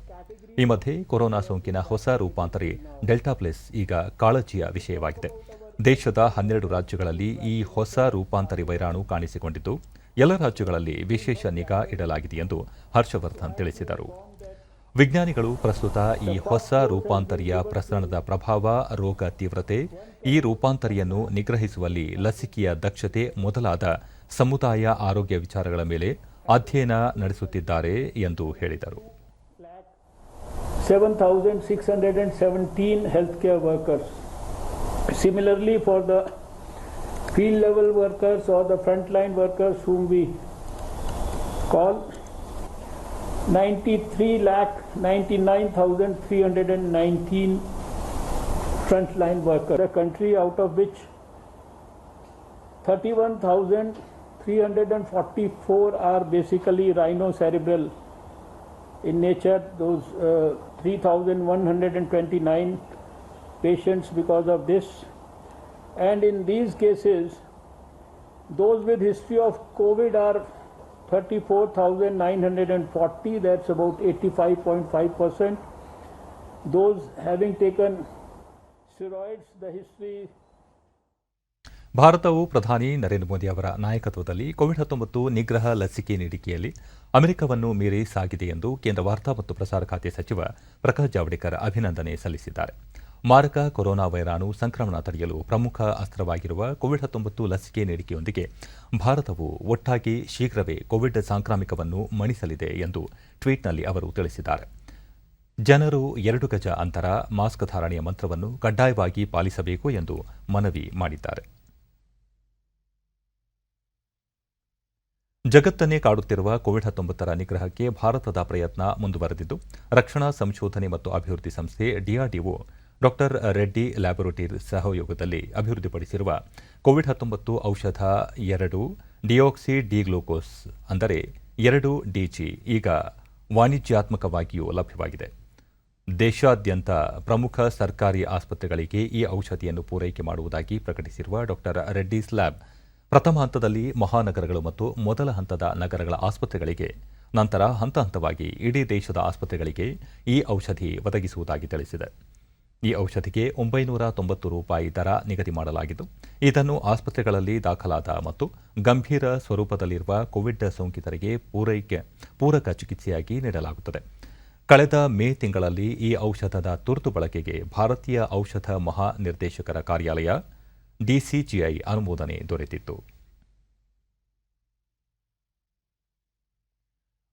ಈ ಮಧ್ಯೆ ಕೊರೋನಾ ಸೋಂಕಿನ ಹೊಸ ರೂಪಾಂತರಿ ಡೆಲ್ಟಾ ಪ್ಲಸ್ ಈಗ ಕಾಳಜಿಯ ವಿಷಯವಾಗಿದೆ. ದೇಶದ 12 ರಾಜ್ಯಗಳಲ್ಲಿ ಈ ಹೊಸ ರೂಪಾಂತರಿ ವೈರಾಣು ಕಾಣಿಸಿಕೊಂಡಿದ್ದು, ಎಲ್ಲ ರಾಜ್ಯಗಳಲ್ಲಿ ವಿಶೇಷ ನಿಗಾ ಇಡಲಾಗಿದೆ ಎಂದು ಹರ್ಷವರ್ಧನ್ ತಿಳಿಸಿದರು. ವಿಜ್ಞಾನಿಗಳು ಪ್ರಸ್ತುತ ಈ ಹೊಸ ರೂಪಾಂತರಿಯ ಪ್ರಸರಣದ ಪ್ರಭಾವ, ರೋಗ ತೀವ್ರತೆ, ಈ ರೂಪಾಂತರಿಯನ್ನು ನಿಗ್ರಹಿಸುವಲ್ಲಿ ಲಸಿಕೆಯ ದಕ್ಷತೆ ಮೊದಲಾದ ಸಮುದಾಯ ಆರೋಗ್ಯ ವಿಚಾರಗಳ ಮೇಲೆ ಅಧ್ಯಯನ ನಡೆಸುತ್ತಿದ್ದಾರೆ ಎಂದು ಹೇಳಿದರು.
7,617 healthcare workers. Similarly, for the field level workers or the frontline workers whom we call 93,99,319 frontline workers. The country out of which 31,344 are basically rhinocerebral in nature. Those 3,129 patients because of this. And in these cases, those with history of COVID are 34,940, that's about 85.5%. Those having taken steroids, the history.
ಭಾರತವು ಪ್ರಧಾನಿ ನರೇಂದ್ರ ಮೋದಿ ಅವರ ನಾಯಕತ್ವದಲ್ಲಿ COVID-19 ನಿಗ್ರಹ ಲಸಿಕೆ ನೀಡಿಕೆಯಲ್ಲಿ ಅಮೆರಿಕವನ್ನು ಮೀರಿ ಸಾಗಿದೆ ಎಂದು ಕೇಂದ್ರ ವಾರ್ತಾ ಮತ್ತು ಪ್ರಸಾರ ಖಾತೆ ಸಚಿವ ಪ್ರಕಾಶ್ ಜಾವಡೇಕರ್ ಅಭಿನಂದನೆ ಸಲ್ಲಿಸಿದ್ದಾರೆ. ಮಾರಕ ಕೊರೋನಾ ವೈರಾಣು ಸಂಕ್ರಮಣ ತಡೆಯಲು ಪ್ರಮುಖ ಅಸ್ತ್ರವಾಗಿರುವ ಕೋವಿಡ್-19 ಲಸಿಕೆ ನೀಡಿಕೆಯೊಂದಿಗೆ ಭಾರತವು ಒಟ್ಟಾಗಿ ಶೀಘ್ರವೇ ಕೋವಿಡ್ ಸಾಂಕ್ರಾಮಿಕವನ್ನು ಮಣಿಸಲಿದೆ ಎಂದು ಟ್ವೀಟ್ನಲ್ಲಿ ಅವರು ತಿಳಿಸಿದ್ದಾರೆ. ಜನರು 2 ಗಜ ಅಂತರ, ಮಾಸ್ಕ್ ಧಾರಣೆಯ ಮಂತ್ರವನ್ನು ಕಡ್ಡಾಯವಾಗಿ ಪಾಲಿಸಬೇಕು ಎಂದು ಮನವಿ ಮಾಡಿದ್ದಾರೆ. ಜಗತ್ತನ್ನೇ ಕಾಡುತ್ತಿರುವ ಕೋವಿಡ್-19 ನಿಗ್ರಹಕ್ಕೆ ಭಾರತದ ಪ್ರಯತ್ನ ಮುಂದುವರೆದಿದ್ದು, ರಕ್ಷಣಾ ಸಂಶೋಧನೆ ಮತ್ತು ಅಭಿವೃದ್ಧಿ ಸಂಸ್ಥೆ ಡಿಆರ್ಡಿಒ ಡಾ ರೆಡ್ಡಿ ಲ್ಯಾಬೊರೇಟರೀಸ್ ಸಹಯೋಗದಲ್ಲಿ ಅಭಿವೃದ್ಧಿಪಡಿಸಿರುವ ಕೋವಿಡ್-19 ಔಷಧ 2 ಡಿಯಾಕ್ಸಿ ಡಿ ಗ್ಲೂಕೋಸ್ ಅಂದರೆ 2DG ಈಗ ವಾಣಿಜ್ಯಾತ್ಮಕವಾಗಿಯೂ ಲಭ್ಯವಾಗಿದೆ. ದೇಶಾದ್ಯಂತ ಪ್ರಮುಖ ಸರ್ಕಾರಿ ಆಸ್ಪತ್ರೆಗಳಿಗೆ ಈ ಔಷಧಿಯನ್ನು ಪೂರೈಕೆ ಮಾಡುವುದಾಗಿ ಪ್ರಕಟಿಸಿರುವ ಡಾ ರೆಡ್ಡೀಸ್ ಲ್ಯಾಬ್ ಪ್ರಥಮ ಹಂತದಲ್ಲಿ ಮಹಾನಗರಗಳು ಮತ್ತು ಮೊದಲ ಹಂತದ ನಗರಗಳ ಆಸ್ಪತ್ರೆಗಳಿಗೆ, ನಂತರ ಹಂತ ಹಂತವಾಗಿ ಇಡೀ ದೇಶದ ಆಸ್ಪತ್ರೆಗಳಿಗೆ ಈ ಔಷಧಿ ಒದಗಿಸುವುದಾಗಿ ತಿಳಿಸಿದೆ. ಈ ಔಷಧಿಗೆ ₹990 ದರ ನಿಗದಿ ಮಾಡಲಾಗಿದ್ದು, ಇದನ್ನು ಆಸ್ಪತ್ರೆಗಳಲ್ಲಿ ದಾಖಲಾದ ಮತ್ತು ಗಂಭೀರ ಸ್ವರೂಪದಲ್ಲಿರುವ ಕೋವಿಡ್ ಸೋಂಕಿತರಿಗೆ ಪೂರಕ ಚಿಕಿತ್ಸೆಯಾಗಿ ನೀಡಲಾಗುತ್ತದೆ. ಕಳೆದ ಮೇ ತಿಂಗಳಲ್ಲಿ ಈ ಔಷಧದ ತುರ್ತು ಬಳಕೆಗೆ ಭಾರತೀಯ ಔಷಧ ಮಹಾ ನಿರ್ದೇಶಕರ ಕಾರ್ಯಾಲಯ ಡಿಸಿಜಿಐ ಅನುಮೋದನೆ ದೊರೆತಿತ್ತು.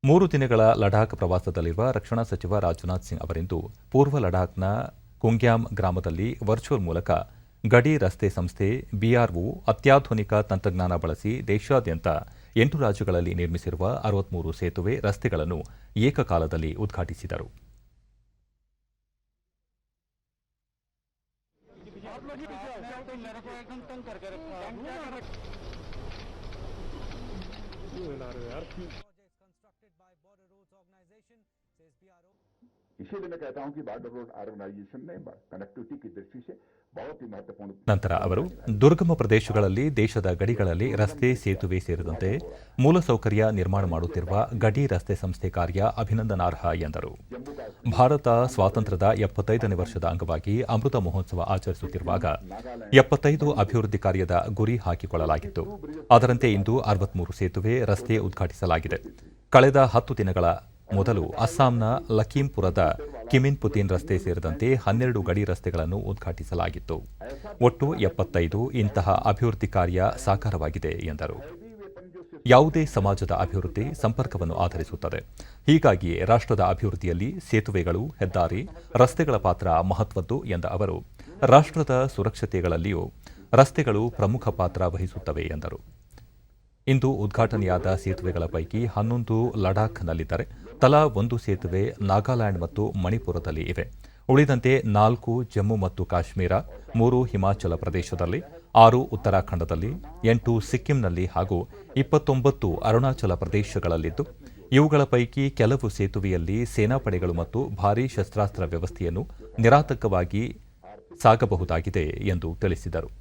3 ದಿನಗಳ ಲಡಾಖ್ ಪ್ರವಾಸದಲ್ಲಿರುವ ರಕ್ಷಣಾ ಸಚಿವ ರಾಜನಾಥ್ ಸಿಂಗ್ ಅವರಿಂದು ಪೂರ್ವ ಲಡಾಖ್ನ ಕುಂಗ್ಯಾಮ್ ಗ್ರಾಮದಲ್ಲಿ ವರ್ಚುವಲ್ ಮೂಲಕ ಗಡಿ ರಸ್ತೆ ಸಂಸ್ಥೆ ಬಿಆರ್ಒ ಅತ್ಯಾಧುನಿಕ ತಂತ್ರಜ್ಞಾನ ಬಳಸಿ ದೇಶಾದ್ಯಂತ 8 ರಾಜ್ಯಗಳಲ್ಲಿ ನಿರ್ಮಿಸಿರುವ 63 ಸೇತುವೆ, ರಸ್ತೆಗಳನ್ನು ಏಕಕಾಲದಲ್ಲಿ ಉದ್ಘಾಟಿಸಿದರು.
इसीलिए मैं कहता हूं कि बॉर्डर रोड ऑर्गेनाइजेशन ने कनेक्टिविटी की दृष्टि से बहुत ही महत्वपूर्ण.
ನಂತರ ಅವರು ದುರ್ಗಮ ಪ್ರದೇಶಗಳಲ್ಲಿ ದೇಶದ ಗಡಿಗಳಲ್ಲಿ ರಸ್ತೆ, ಸೇತುವೆ ಸೇರಿದಂತೆ ಮೂಲಸೌಕರ್ಯ ನಿರ್ಮಾಣ ಮಾಡುತ್ತಿರುವ ಗಡಿ ರಸ್ತೆ ಸಂಸ್ಥೆ ಕಾರ್ಯ ಅಭಿನಂದನಾರ್ಹ ಎಂದರು. ಭಾರತ ಸ್ವಾತಂತ್ರ್ಯದ 75ನೇ ವರ್ಷದ ಅಂಗವಾಗಿ ಅಮೃತ ಮಹೋತ್ಸವ ಆಚರಿಸುತ್ತಿರುವಾಗ 75 ಅಭಿವೃದ್ಧಿ ಕಾರ್ಯದ ಗುರಿ ಹಾಕಿಕೊಳ್ಳಲಾಗಿತ್ತು. ಅದರಂತೆ ಇಂದು 63 ಸೇತುವೆ, ರಸ್ತೆ ಉದ್ಘಾಟಿಸಲಾಗಿದೆ. ಕಳೆದ 10 ದಿನಗಳ ಮೊದಲು ಅಸ್ಸಾಂನ ಲಖೀಂಪುರದ ಕಿಮಿನ್ ಪುತಿನ್ ರಸ್ತೆ ಸೇರಿದಂತೆ 12 ಗಡಿ ರಸ್ತೆಗಳನ್ನು ಉದ್ಘಾಟಿಸಲಾಗಿತ್ತು. ಒಟ್ಟು 75 ಇಂತಹ ಅಭಿವೃದ್ಧಿ ಕಾರ್ಯ ಸಾಕಾರವಾಗಿದೆ ಎಂದರು. ಯಾವುದೇ ಸಮಾಜದ ಅಭಿವೃದ್ಧಿ ಸಂಪರ್ಕವನ್ನು ಆಧರಿಸುತ್ತದೆ. ಹೀಗಾಗಿ ರಾಷ್ಟ್ರದ ಅಭಿವೃದ್ಧಿಯಲ್ಲಿ ಸೇತುವೆಗಳು, ಹೆದ್ದಾರಿ, ರಸ್ತೆಗಳ ಪಾತ್ರ ಮಹತ್ವದ್ದು ಎಂದ ಅವರು, ರಾಷ್ಟ್ರದ ಸುರಕ್ಷತೆಗಳಲ್ಲಿಯೂ ರಸ್ತೆಗಳು ಪ್ರಮುಖ ಪಾತ್ರ ವಹಿಸುತ್ತವೆ ಎಂದರು. ಇಂದು ಉದ್ಘಾಟನೆಯಾದ ಸೇತುವೆಗಳ ಪೈಕಿ 11 ಲಡಾಖ್ನಲ್ಲಿದ್ದರೆ ತಲಾ 1 ಸೇತುವೆ ನಾಗಾಲ್ಯಾಂಡ್ ಮತ್ತು ಮಣಿಪುರದಲ್ಲಿ ಇವೆ. ಉಳಿದಂತೆ 4 ಜಮ್ಮು ಮತ್ತು ಕಾಶ್ಮೀರ, 3 ಹಿಮಾಚಲ ಪ್ರದೇಶದಲ್ಲಿ, 6 ಉತ್ತರಾಖಂಡದಲ್ಲಿ, 8 ಸಿಕ್ಕಿಂನಲ್ಲಿ ಹಾಗೂ 29 ಅರುಣಾಚಲ ಪ್ರದೇಶಗಳಲ್ಲಿದ್ದು, ಇವುಗಳ ಪೈಕಿ ಕೆಲವು ಸೇತುವೆಯಲ್ಲಿ ಸೇನಾಪಡೆಗಳು ಮತ್ತು ಭಾರೀ ಶಸ್ತ್ರಾಸ್ತ್ರ ವ್ಯವಸ್ಥೆಯನ್ನು ನಿರಾತಂಕವಾಗಿ ಸಾಗಬಹುದಾಗಿದೆ ಎಂದು ತಿಳಿಸಿದರು.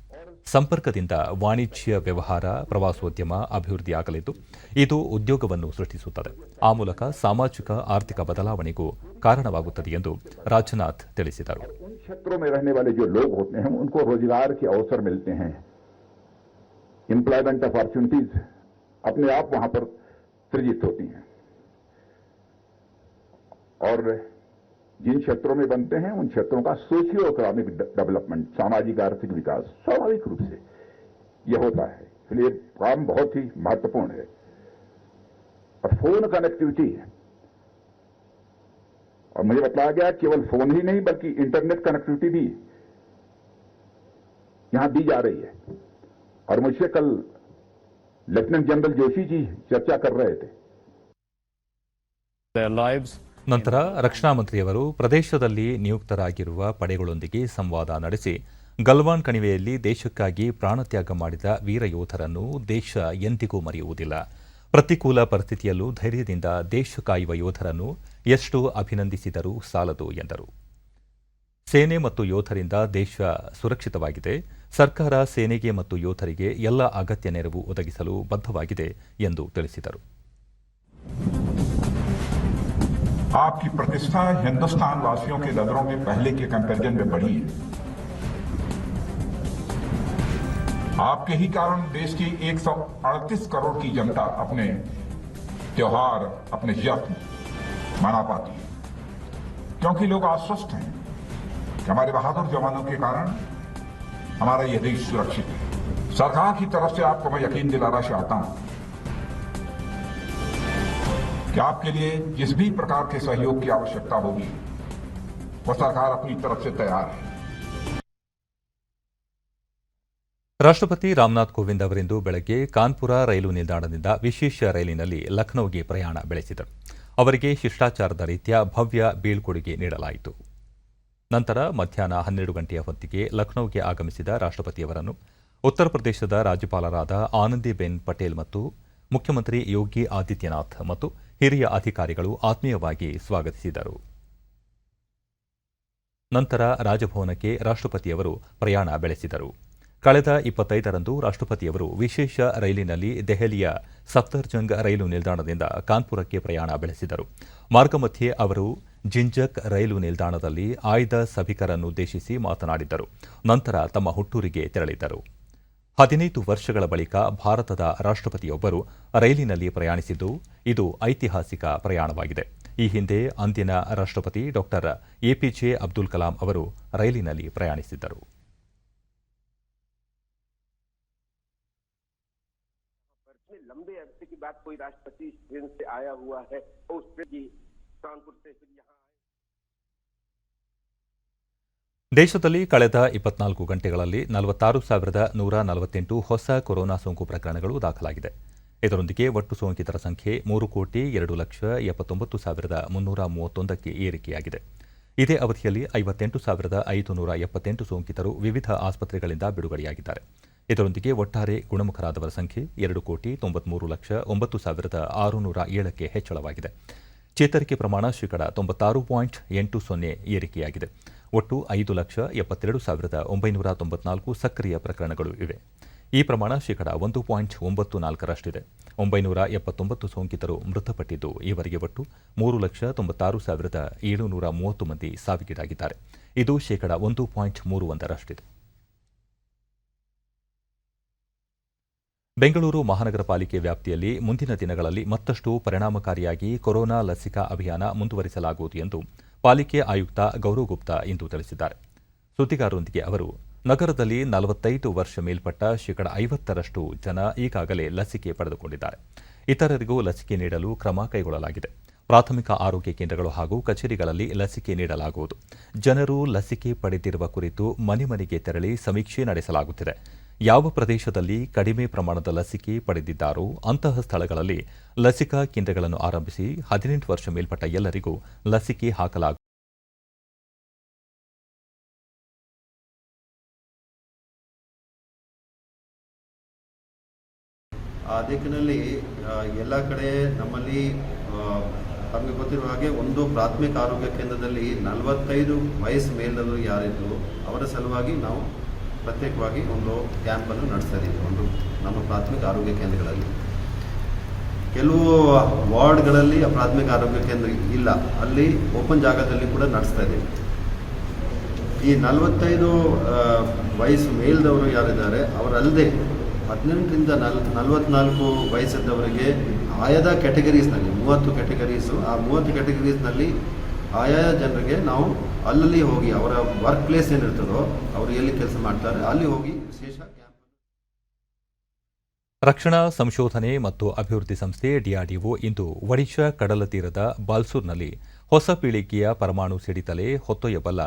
ಸಂಪರ್ಕದಿಂದ ವಾಣಿಜ್ಯ ವ್ಯವಹಾರ, ಪ್ರವಾಸೋದ್ಯಮ ಅಭಿವೃದ್ಧಿಯಾಗಲಿದ್ದು, ಇದು ಉದ್ಯೋಗವನ್ನು ಸೃಷ್ಟಿಸುತ್ತದೆ. ಆ ಮೂಲಕ ಸಾಮಾಜಿಕ ಆರ್ಥಿಕ ಬದಲಾವಣೆಗೂ ಕಾರಣವಾಗುತ್ತದೆ ಎಂದು ರಾಜನಾಥ್ ತಿಳಿಸಿದರು.
उन क्षेत्रों में रहने वाले जो लोग होते हैं उनको रोजगार के अवसर मिलते हैं, एम्प्लॉयमेंट अपॉर्चुनिटीज अपने आप वहां पर सृजित होती हैं और जिन क्षेत्रों में बनते हैं उन क्षेत्रों का सोशियो इकोनॉमिक डेवलपमेंट, सामाजिक आर्थिक विकास स्वाभाविक रूप से यह होता है. इसलिए काम बहुत ही महत्वपूर्ण है. और फोन कनेक्टिविटी है, और मुझे बताया गया केवल फोन ही नहीं बल्कि इंटरनेट कनेक्टिविटी भी यहां दी जा रही है. और मुझसे कल लेफ्टिनेंट जनरल जोशी जी चर्चा कर रहे थे.
Their lives.
ನಂತರ ರಕ್ಷಣಾ ಮಂತ್ರಿಯವರು ಪ್ರದೇಶದಲ್ಲಿ ನಿಯುಕ್ತರಾಗಿರುವ ಪಡೆಗಳೊಂದಿಗೆ ಸಂವಾದ ನಡೆಸಿ ಗಲ್ವಾನ್ ಕಣಿವೆಯಲ್ಲಿ ದೇಶಕ್ಕಾಗಿ ಪ್ರಾಣತ್ಯಾಗ ಮಾಡಿದ ವೀರ ಯೋಧರನ್ನು ದೇಶ ಎಂದಿಗೂ ಮರೆಯುವುದಿಲ್ಲ. ಪ್ರತಿಕೂಲ ಪರಿಸ್ಥಿತಿಯಲ್ಲೂ ಧೈರ್ಯದಿಂದ ದೇಶ ಕಾಯುವ ಯೋಧರನ್ನು ಎಷ್ಟು ಅಭಿನಂದಿಸಿದರೂ ಸಾಲದು ಎಂದರು. ಸೇನೆ ಮತ್ತು ಯೋಧರಿಂದ ದೇಶ ಸುರಕ್ಷಿತವಾಗಿದೆ. ಸರ್ಕಾರ ಸೇನೆಗೆ ಮತ್ತು ಯೋಧರಿಗೆ ಎಲ್ಲ ಅಗತ್ಯ ನೆರವು ಒದಗಿಸಲು ಬದ್ಧವಾಗಿದೆ ಎಂದು ತಿಳಿಸಿದರು.
आपकी प्रतिष्ठा हिंदुस्तान वासियों के नजरों में पहले के कंपैरिजन में बढ़ी है। आपके ही कारण देश की 138 करोड़ की जनता अपने त्योहार, अपने यत्न मना पाती है, क्योंकि लोग आश्वस्त हैं कि हमारे बहादुर जवानों के कारण हमारा यह देश सुरक्षित है। सरकार की तरफ से आपको मैं यकीन दिलाना चाहता हूं कि आपके लिए जिस भी प्रकार के सहयोग की आवश्यकता होगी वह सरकार अपनी तरफ से तैयार है.
ರಾಷ್ಟ್ರಪತಿ ರಾಮನಾಥ್ ಕೋವಿಂದ್ ಅವರಿಂದು ಬೆಳಗ್ಗೆ ಕಾನ್ಪುರ ರೈಲು ನಿಲ್ದಾಣದಿಂದ ವಿಶೇಷ ರೈಲಿನಲ್ಲಿ ಲಖನೌಗೆ ಪ್ರಯಾಣ ಬೆಳೆಸಿದರು. ಅವರಿಗೆ ಶಿಷ್ಟಾಚಾರದ ರೀತಿಯ ಭವ್ಯ ಬೀಳ್ಕೊಡುಗೆ ನೀಡಲಾಯಿತು. ನಂತರ ಮಧ್ಯಾಹ್ನ 12 ಗಂಟೆಯ ಹೊತ್ತಿಗೆ ಲಖನೌಗೆ ಆಗಮಿಸಿದ ರಾಷ್ಟ್ರಪತಿಯವರನ್ನು ಉತ್ತರ ಪ್ರದೇಶದ ರಾಜ್ಯಪಾಲರಾದ ಆನಂದಿಬೆನ್ ಪಟೇಲ್ ಮತ್ತು ಮುಖ್ಯಮಂತ್ರಿ ಯೋಗಿ ಆದಿತ್ಯನಾಥ್ ಮತ್ತು ಹಿರಿಯ ಅಧಿಕಾರಿಗಳು ಆತ್ಮೀಯವಾಗಿ ಸ್ವಾಗತಿಸಿದರು. ನಂತರ ರಾಜಭವನಕ್ಕೆ ರಾಷ್ಟ್ರಪತಿಯವರು ಪ್ರಯಾಣ ಬೆಳೆಸಿದರು. ಕಳೆದ 25ರಂದು ರಾಷ್ಟ್ರಪತಿಯವರು ವಿಶೇಷ ರೈಲಿನಲ್ಲಿ ದೆಹಲಿಯ ಸಫ್ದರ್ಜಂಗ್ ರೈಲು ನಿಲ್ದಾಣದಿಂದ ಕಾನ್ಪುರಕ್ಕೆ ಪ್ರಯಾಣ ಬೆಳೆಸಿದರು. ಮಾರ್ಗಮಧ್ಯೆ ಅವರು ಜಿಂಜಕ್ ರೈಲು ನಿಲ್ದಾಣದಲ್ಲಿ ಆಯ್ದ ಸಭಿಕರನ್ನುದ್ದೇಶಿಸಿ ಮಾತನಾಡಿದರು. ನಂತರ ತಮ್ಮ ಹುಟ್ಟೂರಿಗೆ ತೆರಳಿದರು. 15 ವರ್ಷಗಳ ಬಳಿಕ ಭಾರತದ ರಾಷ್ಟ್ರಪತಿಯೊಬ್ಬರು ರೈಲಿನಲ್ಲಿ ಪ್ರಯಾಣಿಸಿದ್ದು ಇದು ಐತಿಹಾಸಿಕ ಪ್ರಯಾಣವಾಗಿದೆ. ಈ ಹಿಂದೆ ಅಂದಿನ ರಾಷ್ಟ್ರಪತಿ ಡಾಕ್ಟರ್ ಎಪಿಜೆ ಅಬ್ದುಲ್ ಕಲಾಂ ಅವರು ರೈಲಿನಲ್ಲಿ ಪ್ರಯಾಣಿಸಿದ್ದರು.
लंबे अरसे के बाद कोई राष्ट्रपति ट्रेन से आया हुआ है और उस ट्रेन की कानपुर से फिर यहाँ
ದೇಶದಲ್ಲಿ ಕಳೆದ 24 ಗಂಟೆಗಳಲ್ಲಿ 46,148 ಹೊಸ ಕೊರೋನಾ ಸೋಂಕು ಪ್ರಕರಣಗಳು ದಾಖಲಾಗಿದೆ. ಇದರೊಂದಿಗೆ ಒಟ್ಟು ಸೋಂಕಿತರ ಸಂಖ್ಯೆ 3,2,79,331ಕ್ಕೆ ಏರಿಕೆಯಾಗಿದೆ. ಇದೇ ಅವಧಿಯಲ್ಲಿ 58,578 ಸೋಂಕಿತರು ವಿವಿಧ ಆಸ್ಪತ್ರೆಗಳಿಂದ ಬಿಡುಗಡೆಯಾಗಿದ್ದಾರೆ. ಇದರೊಂದಿಗೆ ಒಟ್ಟಾರೆ ಗುಣಮುಖರಾದವರ ಸಂಖ್ಯೆ 2,93,09,607ಕ್ಕೆ ಹೆಚ್ಚಳವಾಗಿದೆ. ಚೇತರಿಕೆ ಪ್ರಮಾಣ ಶೇಕಡ 96.80 ಏರಿಕೆಯಾಗಿದೆ. ಒಟ್ಟು 5,72,994 ಸಕ್ರಿಯ ಪ್ರಕರಣಗಳು ಇವೆ. ಈ ಪ್ರಮಾಣ ಶೇಕಡ 1.94ರಷ್ಟಿದೆ. 979 ಸೋಂಕಿತರು ಮೃತಪಟ್ಟಿದ್ದು ಈವರೆಗೆ ಒಟ್ಟು 3,96,730 ಮಂದಿ ಸಾವಿಗೀಡಾಗಿದ್ದಾರೆ. ಇದು ಶೇಕಡ 1.31ರಷ್ಟಿದೆ. ಬೆಂಗಳೂರು ಮಹಾನಗರ ಪಾಲಿಕೆ ವ್ಯಾಪ್ತಿಯಲ್ಲಿ ಮುಂದಿನ ದಿನಗಳಲ್ಲಿ ಮತ್ತಷ್ಟು ಪರಿಣಾಮಕಾರಿಯಾಗಿ ಕೊರೋನಾ ಲಸಿಕಾ ಅಭಿಯಾನ ಮುಂದುವರಿಸಲಾಗುವುದು ಎಂದು ಪಾಲಿಕೆ ಆಯುಕ್ತ ಗೌರವ್ ಗುಪ್ತಾ ಇಂದು ತಿಳಿಸಿದ್ದಾರೆ. ಸುದ್ದಿಗಾರರೊಂದಿಗೆ ಅವರು ನಗರದಲ್ಲಿ 45 ವರ್ಷ ಮೇಲ್ಪಟ್ಟ ಶೇಕಡ 50ರಷ್ಟು ಜನ ಈಗಾಗಲೇ ಲಸಿಕೆ ಪಡೆದುಕೊಂಡಿದ್ದಾರೆ. ಇತರರಿಗೂ ಲಸಿಕೆ ನೀಡಲು ಕ್ರಮ ಕೈಗೊಳ್ಳಲಾಗಿದೆ. ಪ್ರಾಥಮಿಕ ಆರೋಗ್ಯ ಕೇಂದ್ರಗಳು ಹಾಗೂ ಕಚೇರಿಗಳಲ್ಲಿ ಲಸಿಕೆ ನೀಡಲಾಗುವುದು. ಜನರು ಲಸಿಕೆ ಪಡೆದಿರುವ ಕುರಿತು ಮನೆ ಮನೆಗೆ ತೆರಳಿ ಸಮೀಕ್ಷೆ ನಡೆಸಲಾಗುತ್ತಿದೆ. ಯಾವ ಪ್ರದೇಶದಲ್ಲಿ ಕಡಿಮೆ ಪ್ರಮಾಣದ ಲಸಿಕೆ ಪಡೆದಿದ್ದಾರೋ ಅಂತಹ ಸ್ಥಳಗಳಲ್ಲಿ ಲಸಿಕಾ ಕೇಂದ್ರಗಳನ್ನು ಆರಂಭಿಸಿ 18 ವರ್ಷ ಮೇಲ್ಪಟ್ಟ ಎಲ್ಲರಿಗೂ ಲಸಿಕೆ ಹಾಕಲಾಗುವುದು.
ಆ ದಿಕ್ಕಿನಲ್ಲಿ ಎಲ್ಲ ಕಡೆ ನಮ್ಮಲ್ಲಿ ತಮಗೆ ಗೊತ್ತಿರುವ ಹಾಗೆ ಒಂದು ಪ್ರಾಥಮಿಕ ಆರೋಗ್ಯ ಕೇಂದ್ರದಲ್ಲಿ 45 ವಯಸ್ಸು ಮೇಲಿನವರು ಯಾರಿದ್ರು ಅವರ ಸಲುವಾಗಿ ನಾವು ಪ್ರತ್ಯೇಕವಾಗಿ ಒಂದು ಕ್ಯಾಂಪನ್ನು ನಡೆಸ್ತಾ ಇದ್ದೀವಿ. ಒಂದು ನಮ್ಮ ಪ್ರಾಥಮಿಕ ಆರೋಗ್ಯ ಕೇಂದ್ರಗಳಲ್ಲಿ ಕೆಲವು ವಾರ್ಡ್ಗಳಲ್ಲಿ ಪ್ರಾಥಮಿಕ ಆರೋಗ್ಯ ಕೇಂದ್ರ ಇಲ್ಲ, ಅಲ್ಲಿ ಓಪನ್ ಜಾಗದಲ್ಲಿ ಕೂಡ ನಡೆಸ್ತಾ ಇದ್ದೀವಿ. ಈ 45 ವಯಸ್ಸು ಮೇಲ್ದವರು ಯಾರಿದ್ದಾರೆ ಅವರಲ್ಲದೆ 18ರಿಂದ 44 ವಯಸ್ಸಿದ್ದವರಿಗೆ ಆಯಾದ ಕ್ಯಾಟಗರೀಸ್ನಲ್ಲಿ 30 ಕ್ಯಾಟಗರೀಸು, ಆ 30 ಕ್ಯಾಟಗರೀಸ್ನಲ್ಲಿ ಆಯಾ ಜನರಿಗೆ ನಾವು ಅಲ್ಲಲ್ಲಿ ಹೋಗಿ ಅವರ ವರ್ಕ್ ಪ್ಲೇಸ್ ಏನಿರ್ತದೋ ಅವರು ಎಲ್ಲಿ ಕೆಲಸ ಮಾಡ್ತಾರೆ ಅಲ್ಲಿ ಹೋಗಿ ವಿಶೇಷ ಕ್ಯಾಂಪ್.
ರಕ್ಷಣಾ ಸಂಶೋಧನೆ ಮತ್ತು ಅಭಿವೃದ್ಧಿ ಸಂಸ್ಥೆ ಡಿಆರ್ಡಿಒ ಇಂದು ಒಡಿಶಾ ಕಡಲ ತೀರದ ಬಾಲ್ಸೂರ್ನಲ್ಲಿ ಹೊಸ ಪೀಳಿಗೆಯ ಪರಮಾಣು ಸಿಡಿತಲೆ ಹೊತ್ತೊಯ್ಯಬಲ್ಲ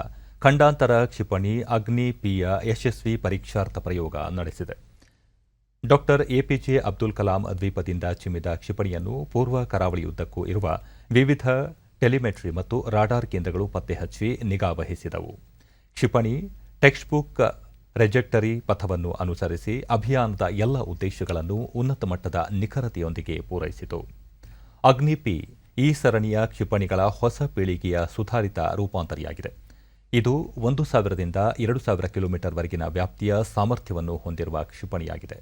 ಖಂಡಾಂತರ ಕ್ಷಿಪಣಿ ಅಗ್ನಿ-ಪಿಯ ಯಶಸ್ವಿ ಪರೀಕ್ಷಾರ್ಥ ಪ್ರಯೋಗ ನಡೆಸಿದೆ. ಡಾಕ್ಟರ್ ಎಪಿಜೆ ಅಬ್ದುಲ್ ಕಲಾಂ ದ್ವೀಪದಿಂದ ಚಿಮ್ಮಿದ ಕ್ಷಿಪಣಿಯನ್ನು ಪೂರ್ವ ಕರಾವಳಿಯುದ್ದಕ್ಕೂ ಇರುವ ವಿವಿಧ ಟೆಲಿಮೆಟ್ರಿ ಮತ್ತು ರಾಡಾರ್ ಕೇಂದ್ರಗಳು ಪತ್ತೆ ಹಚ್ಚಿ ನಿಗಾ ವಹಿಸಿದವು. ಕ್ಷಿಪಣಿ ಟೆಕ್ಸ್ಟ್ ಬುಕ್ ಟ್ರೆಜೆಕ್ಟರಿ ಪಥವನ್ನು ಅನುಸರಿಸಿ ಅಭಿಯಾನದ ಎಲ್ಲ ಉದ್ದೇಶಗಳನ್ನು ಉನ್ನತ ಮಟ್ಟದ ನಿಖರತೆಯೊಂದಿಗೆ ಪೂರೈಸಿತು. ಅಗ್ನಿ-P ಈ ಸರಣಿಯ ಕ್ಷಿಪಣಿಗಳ ಹೊಸ ಪೀಳಿಗೆಯ ಸುಧಾರಿತ ರೂಪಾಂತರಿಯಾಗಿದೆ. ಇದು 1,000ದಿಂದ 2,000 ಕಿಲೋಮೀಟರ್ವರೆಗಿನ ವ್ಯಾಪ್ತಿಯ ಸಾಮರ್ಥ್ಯವನ್ನು ಹೊಂದಿರುವ ಕ್ಷಿಪಣಿಯಾಗಿದೆ.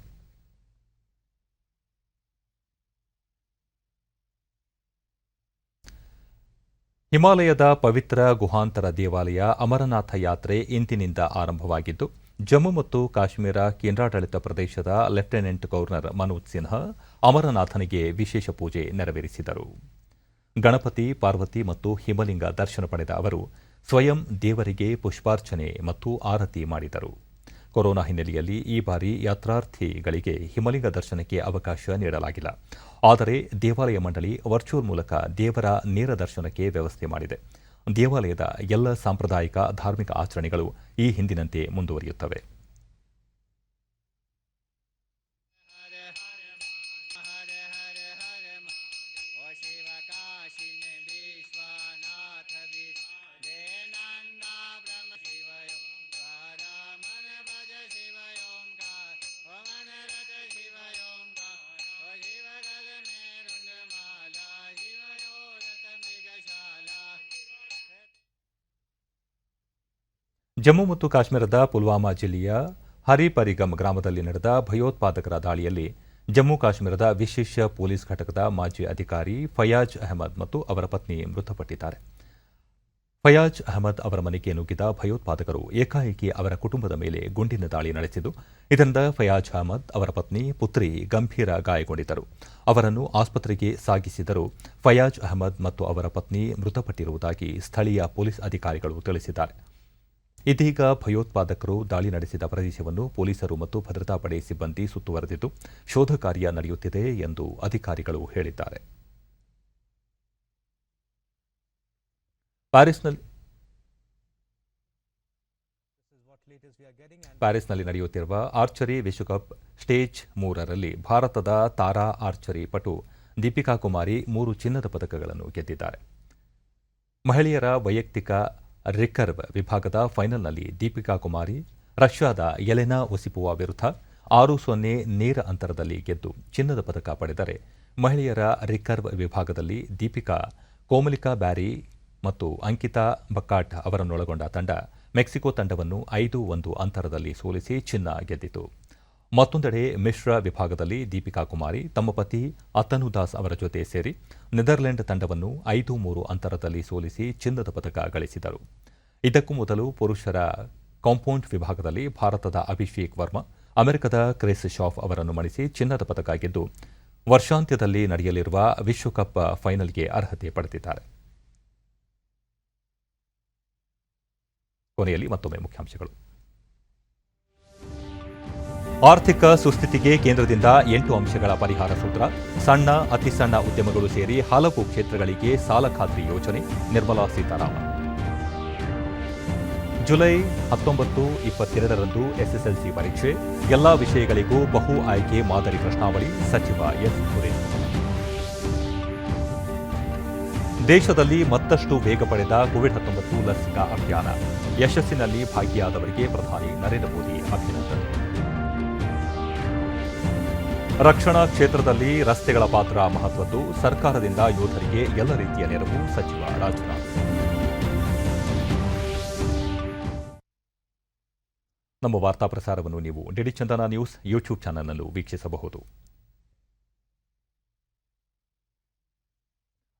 ಹಿಮಾಲಯದ ಪವಿತ್ರ ಗುಹಾಂತರ ದೇವಾಲಯ ಅಮರನಾಥ ಯಾತ್ರೆ ಇಂದಿನಿಂದ ಆರಂಭವಾಗಿದ್ದು, ಜಮ್ಮು ಮತ್ತು ಕಾಶ್ಮೀರ ಕೇಂದ್ರಾಡಳಿತ ಪ್ರದೇಶದ ಲೆಫ್ಟಿನೆಂಟ್ ಗವರ್ನರ್ ಮನೋಜ್ ಸಿನ್ಹಾ ಅಮರನಾಥನಿಗೆ ವಿಶೇಷ ಪೂಜೆ ನೆರವೇರಿಸಿದರು. ಗಣಪತಿ, ಪಾರ್ವತಿ ಮತ್ತು ಹಿಮಲಿಂಗ ದರ್ಶನ ಪಡೆದ ಅವರು ಸ್ವಯಂ ದೇವರಿಗೆ ಪುಷ್ಪಾರ್ಚನೆ ಮತ್ತು ಆರತಿ ಮಾಡಿದರು. ಕೊರೋನಾ ಹಿನ್ನೆಲೆಯಲ್ಲಿ ಈ ಬಾರಿ ಯಾತ್ರಾರ್ಥಿಗಳಿಗೆ ಹಿಮಲಿಂಗ ದರ್ಶನಕ್ಕೆ ಅವಕಾಶ ನೀಡಲಾಗಿಲ್ಲ. ಆದರೆ ದೇವಾಲಯ ಮಂಡಳಿ ವರ್ಚುವಲ್ ಮೂಲಕ ದೇವರ ನೇರ ದರ್ಶನಕ್ಕೆ ವ್ಯವಸ್ಥೆ ಮಾಡಿದೆ. ದೇವಾಲಯದ ಎಲ್ಲ ಸಾಂಪ್ರದಾಯಿಕ ಧಾರ್ಮಿಕ ಆಚರಣೆಗಳು ಈ ಹಿಂದಿನಂತೆ ಮುಂದುವರಿಯುತ್ತವೆ. ಜಮ್ಮು ಮತ್ತು ಕಾಶ್ಮೀರದ ಪುಲ್ವಾಮಾ ಜಿಲ್ಲೆಯ ಹರಿಪರಿಗಮ್ ಗ್ರಾಮದಲ್ಲಿ ನಡೆದ ಭಯೋತ್ಪಾದಕರ ದಾಳಿಯಲ್ಲಿ ಜಮ್ಮು ಕಾಶ್ಮೀರದ ವಿಶೇಷ ಪೊಲೀಸ್ ಘಟಕದ ಮಾಜಿ ಅಧಿಕಾರಿ ಫಯಾಜ್ ಅಹಮದ್ ಮತ್ತು ಅವರ ಪತ್ನಿ ಮೃತಪಟ್ಟಿದ್ದಾರೆ. ಫಯಾಜ್ ಅಹಮದ್ ಅವರ ಮನೆಗೆ ನುಗ್ಗಿದ ಭಯೋತ್ಪಾದಕರು ಏಕಾಏಕಿ ಅವರ ಕುಟುಂಬದ ಮೇಲೆ ಗುಂಡಿನ ದಾಳಿ ನಡೆಸಿದ್ದು, ಇದರಿಂದ ಫಯಾಜ್ ಅಹಮದ್ ಅವರ ಪತ್ನಿ, ಪುತ್ರಿ ಗಂಭೀರ ಗಾಯಗೊಂಡಿದ್ದರು. ಅವರನ್ನು ಆಸ್ಪತ್ರೆಗೆ ಸಾಗಿಸಿದರೂ ಫಯಾಜ್ ಅಹಮದ್ ಮತ್ತು ಅವರ ಪತ್ನಿ ಮೃತಪಟ್ಟಿರುವುದಾಗಿ ಸ್ಥಳೀಯ ಪೊಲೀಸ್ ಅಧಿಕಾರಿಗಳು ತಿಳಿಸಿದ್ದಾರೆ. ಇದೀಗ ಭಯೋತ್ಪಾದಕರು ದಾಳಿ ನಡೆಸಿದ ಪ್ರದೇಶವನ್ನು ಪೊಲೀಸರು ಮತ್ತು ಭದ್ರತಾ ಪಡೆ ಸಿಬ್ಬಂದಿ ಸುತ್ತುವರೆದಿದ್ದು, ಶೋಧ ಕಾರ್ಯ ನಡೆಯುತ್ತಿದೆ ಎಂದು ಅಧಿಕಾರಿಗಳು ಹೇಳಿದ್ದಾರೆ. ಪ್ಯಾರಿಸ್ನಲ್ಲಿ ನಡೆಯುತ್ತಿರುವ ಆರ್ಚರಿ ವಿಶ್ವಕಪ್ ಸ್ಟೇಜ್ 3ರಲ್ಲಿ ಭಾರತದ ತಾರಾ ಆರ್ಚರಿ ಪಟು ದೀಪಿಕಾ ಕುಮಾರಿ 3 ಚಿನ್ನದ ಪದಕಗಳನ್ನು ಗೆದ್ದಿದ್ದಾರೆ. ಮಹಿಳೆಯರ ವೈಯಕ್ತಿಕ ರಿಕರ್ವ್ ವಿಭಾಗದ ಫೈನಲ್ನಲ್ಲಿ ದೀಪಿಕಾ ಕುಮಾರಿ ರಷ್ಯಾದ ಯೆಲೆನಾ ಒಸಿಪೋವಾ ವಿರುದ್ಧ 6-0 ನೇರ ಅಂತರದಲ್ಲಿ ಗೆದ್ದು ಚಿನ್ನದ ಪದಕ ಪಡೆದರೆ, ಮಹಿಳೆಯರ ರಿಕರ್ವ್ ವಿಭಾಗದಲ್ಲಿ ದೀಪಿಕಾ, ಕೋಮಲಿಕಾ ಬ್ಯಾರಿ ಮತ್ತು ಅಂಕಿತಾ ಬಕ್ಕಾಟ್ ಅವರನ್ನೊಳಗೊಂಡ ತಂಡ ಮೆಕ್ಸಿಕೋ ತಂಡವನ್ನು 5-1 ಅಂತರದಲ್ಲಿ ಸೋಲಿಸಿ ಚಿನ್ನ ಗೆದ್ದಿತು. ಮತ್ತೊಂದೆಡೆ ಮಿಶ್ರ ವಿಭಾಗದಲ್ಲಿ ದೀಪಿಕಾ ಕುಮಾರಿ ತಮ್ಮ ಪತಿ ಅತನು ದಾಸ್ ಅವರ ಜೊತೆ ಸೇರಿ ನೆದರ್ಲೆಂಡ್ ತಂಡವನ್ನು 5-3 ಅಂತರದಲ್ಲಿ ಸೋಲಿಸಿ ಚಿನ್ನದ ಪದಕ ಗಳಿಸಿದರು. ಇದಕ್ಕೂ ಮೊದಲು ಪುರುಷರ ಕಾಂಪೌಂಡ್ ವಿಭಾಗದಲ್ಲಿ ಭಾರತದ ಅಭಿಷೇಕ್ ವರ್ಮಾ ಅಮೆರಿಕದ ಕ್ರಿಸ್ ಶಾಫ್ ಅವರನ್ನು ಮಣಿಸಿ ಚಿನ್ನದ ಪದಕ ಗೆದ್ದು ವರ್ಷಾಂತ್ಯದಲ್ಲಿ ನಡೆಯಲಿರುವ ವಿಶ್ವಕಪ್ ಫೈನಲ್ಗೆ ಅರ್ಹತೆ ಪಡೆದಿದ್ದಾರೆ. ಕೊನೆಯಲ್ಲಿ ಮತ್ತೊಮ್ಮೆ ಮುಖ್ಯಾಂಶಗಳು. ಆರ್ಥಿಕ ಸುಸ್ಥಿತಿಗೆ ಕೇಂದ್ರದಿಂದ 8 ಅಂಶಗಳ ಪರಿಹಾರ ಸೂತ್ರ, ಸಣ್ಣ ಅತಿ ಸಣ್ಣ ಉದ್ಯಮಗಳು ಸೇರಿ ಹಲವು ಕ್ಷೇತ್ರಗಳಿಗೆ ಸಾಲ ಖಾತ್ರಿ ಯೋಜನೆ, ನಿರ್ಮಲಾ ಸೀತಾರಾಮನ್. ಜುಲೈ 19-22ರಂದು ಎಸ್ಎಸ್ಎಲ್ಸಿ ಪರೀಕ್ಷೆ, ಎಲ್ಲಾ ವಿಷಯಗಳಿಗೂ ಬಹು ಆಯ್ಕೆ ಮಾದರಿ ಪ್ರಶ್ನಾವಳಿ, ಸಚಿವ ಎಸ್ ಸುರೇಶ್. ದೇಶದಲ್ಲಿ ಮತ್ತಷ್ಟು ವೇಗ ಪಡೆದ ಕೋವಿಡ್-19 ಲಸಿಕಾ ಅಭಿಯಾನ, ಯಶಸ್ಸಿನಲ್ಲಿ ಭಾಗಿಯಾದವರಿಗೆ ಪ್ರಧಾನಿ ನರೇಂದ್ರ ಮೋದಿ ಅಭಿನಂದನೆ. ರಕ್ಷಣಾ ಕ್ಷೇತ್ರದಲ್ಲಿ ರಸ್ತೆಗಳ ಪಾತ್ರ ಮಹತ್ವದ್ದು, ಸರ್ಕಾರದಿಂದ ಯೋಧರಿಗೆ ಎಲ್ಲ ರೀತಿಯ ನೆರವು, ಸಚಿವ ರಾಜನಾಥ್. ನಮ್ಮ ವಾರ್ತಾ ಪ್ರಸಾರವನ್ನು ನೀವು ಡಿಡಿ ಚಂದನ ನ್ಯೂಸ್ ಯೂಟ್ಯೂಬ್ ಚಾನೆಲ್ನಲ್ಲೂ ವೀಕ್ಷಿಸಬಹುದು.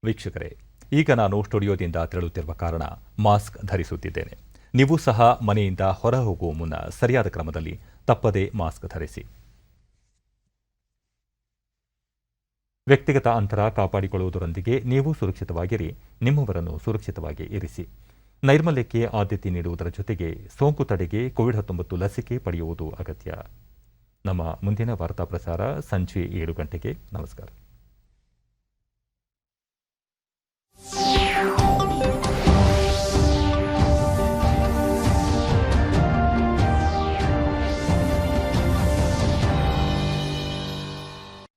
ವೀಕ್ಷಕರೇ, ಈಗ ನಾನು ಸ್ಟುಡಿಯೋದಿಂದ ತೆರಳುತ್ತಿರುವ ಕಾರಣ ಮಾಸ್ಕ್ ಧರಿಸುತ್ತಿದ್ದೇನೆ. ನೀವು ಸಹ ಮನೆಯಿಂದ ಹೊರ ಹೋಗುವ ಮುನ್ನ ಸರಿಯಾದ ಕ್ರಮದಲ್ಲಿ ತಪ್ಪದೇ ಮಾಸ್ಕ್ ಧರಿಸಿ. ವ್ಯಕ್ತಿಗತ ಅಂತರ ಕಾಪಾಡಿಕೊಳ್ಳುವುದರೊಂದಿಗೆ ನೀವು ಸುರಕ್ಷಿತವಾಗಿರಿ, ನಿಮ್ಮವರನ್ನು ಸುರಕ್ಷಿತವಾಗಿ ಇರಿಸಿ. ನೈರ್ಮಲ್ಯಕ್ಕೆ ಆದ್ಯತೆ ನೀಡುವುದರ ಜೊತೆಗೆ ಸೋಂಕು ತಡೆಗೆ ಕೋವಿಡ್-19 ಲಸಿಕೆ ಪಡೆಯುವುದು ಅಗತ್ಯ. ನಮ್ಮ ಮುಂದಿನ ವಾರ್ತಾ ಪ್ರಸಾರ ಸಂಜೆ 7 ಗಂಟೆಗೆ. ನಮಸ್ಕಾರ.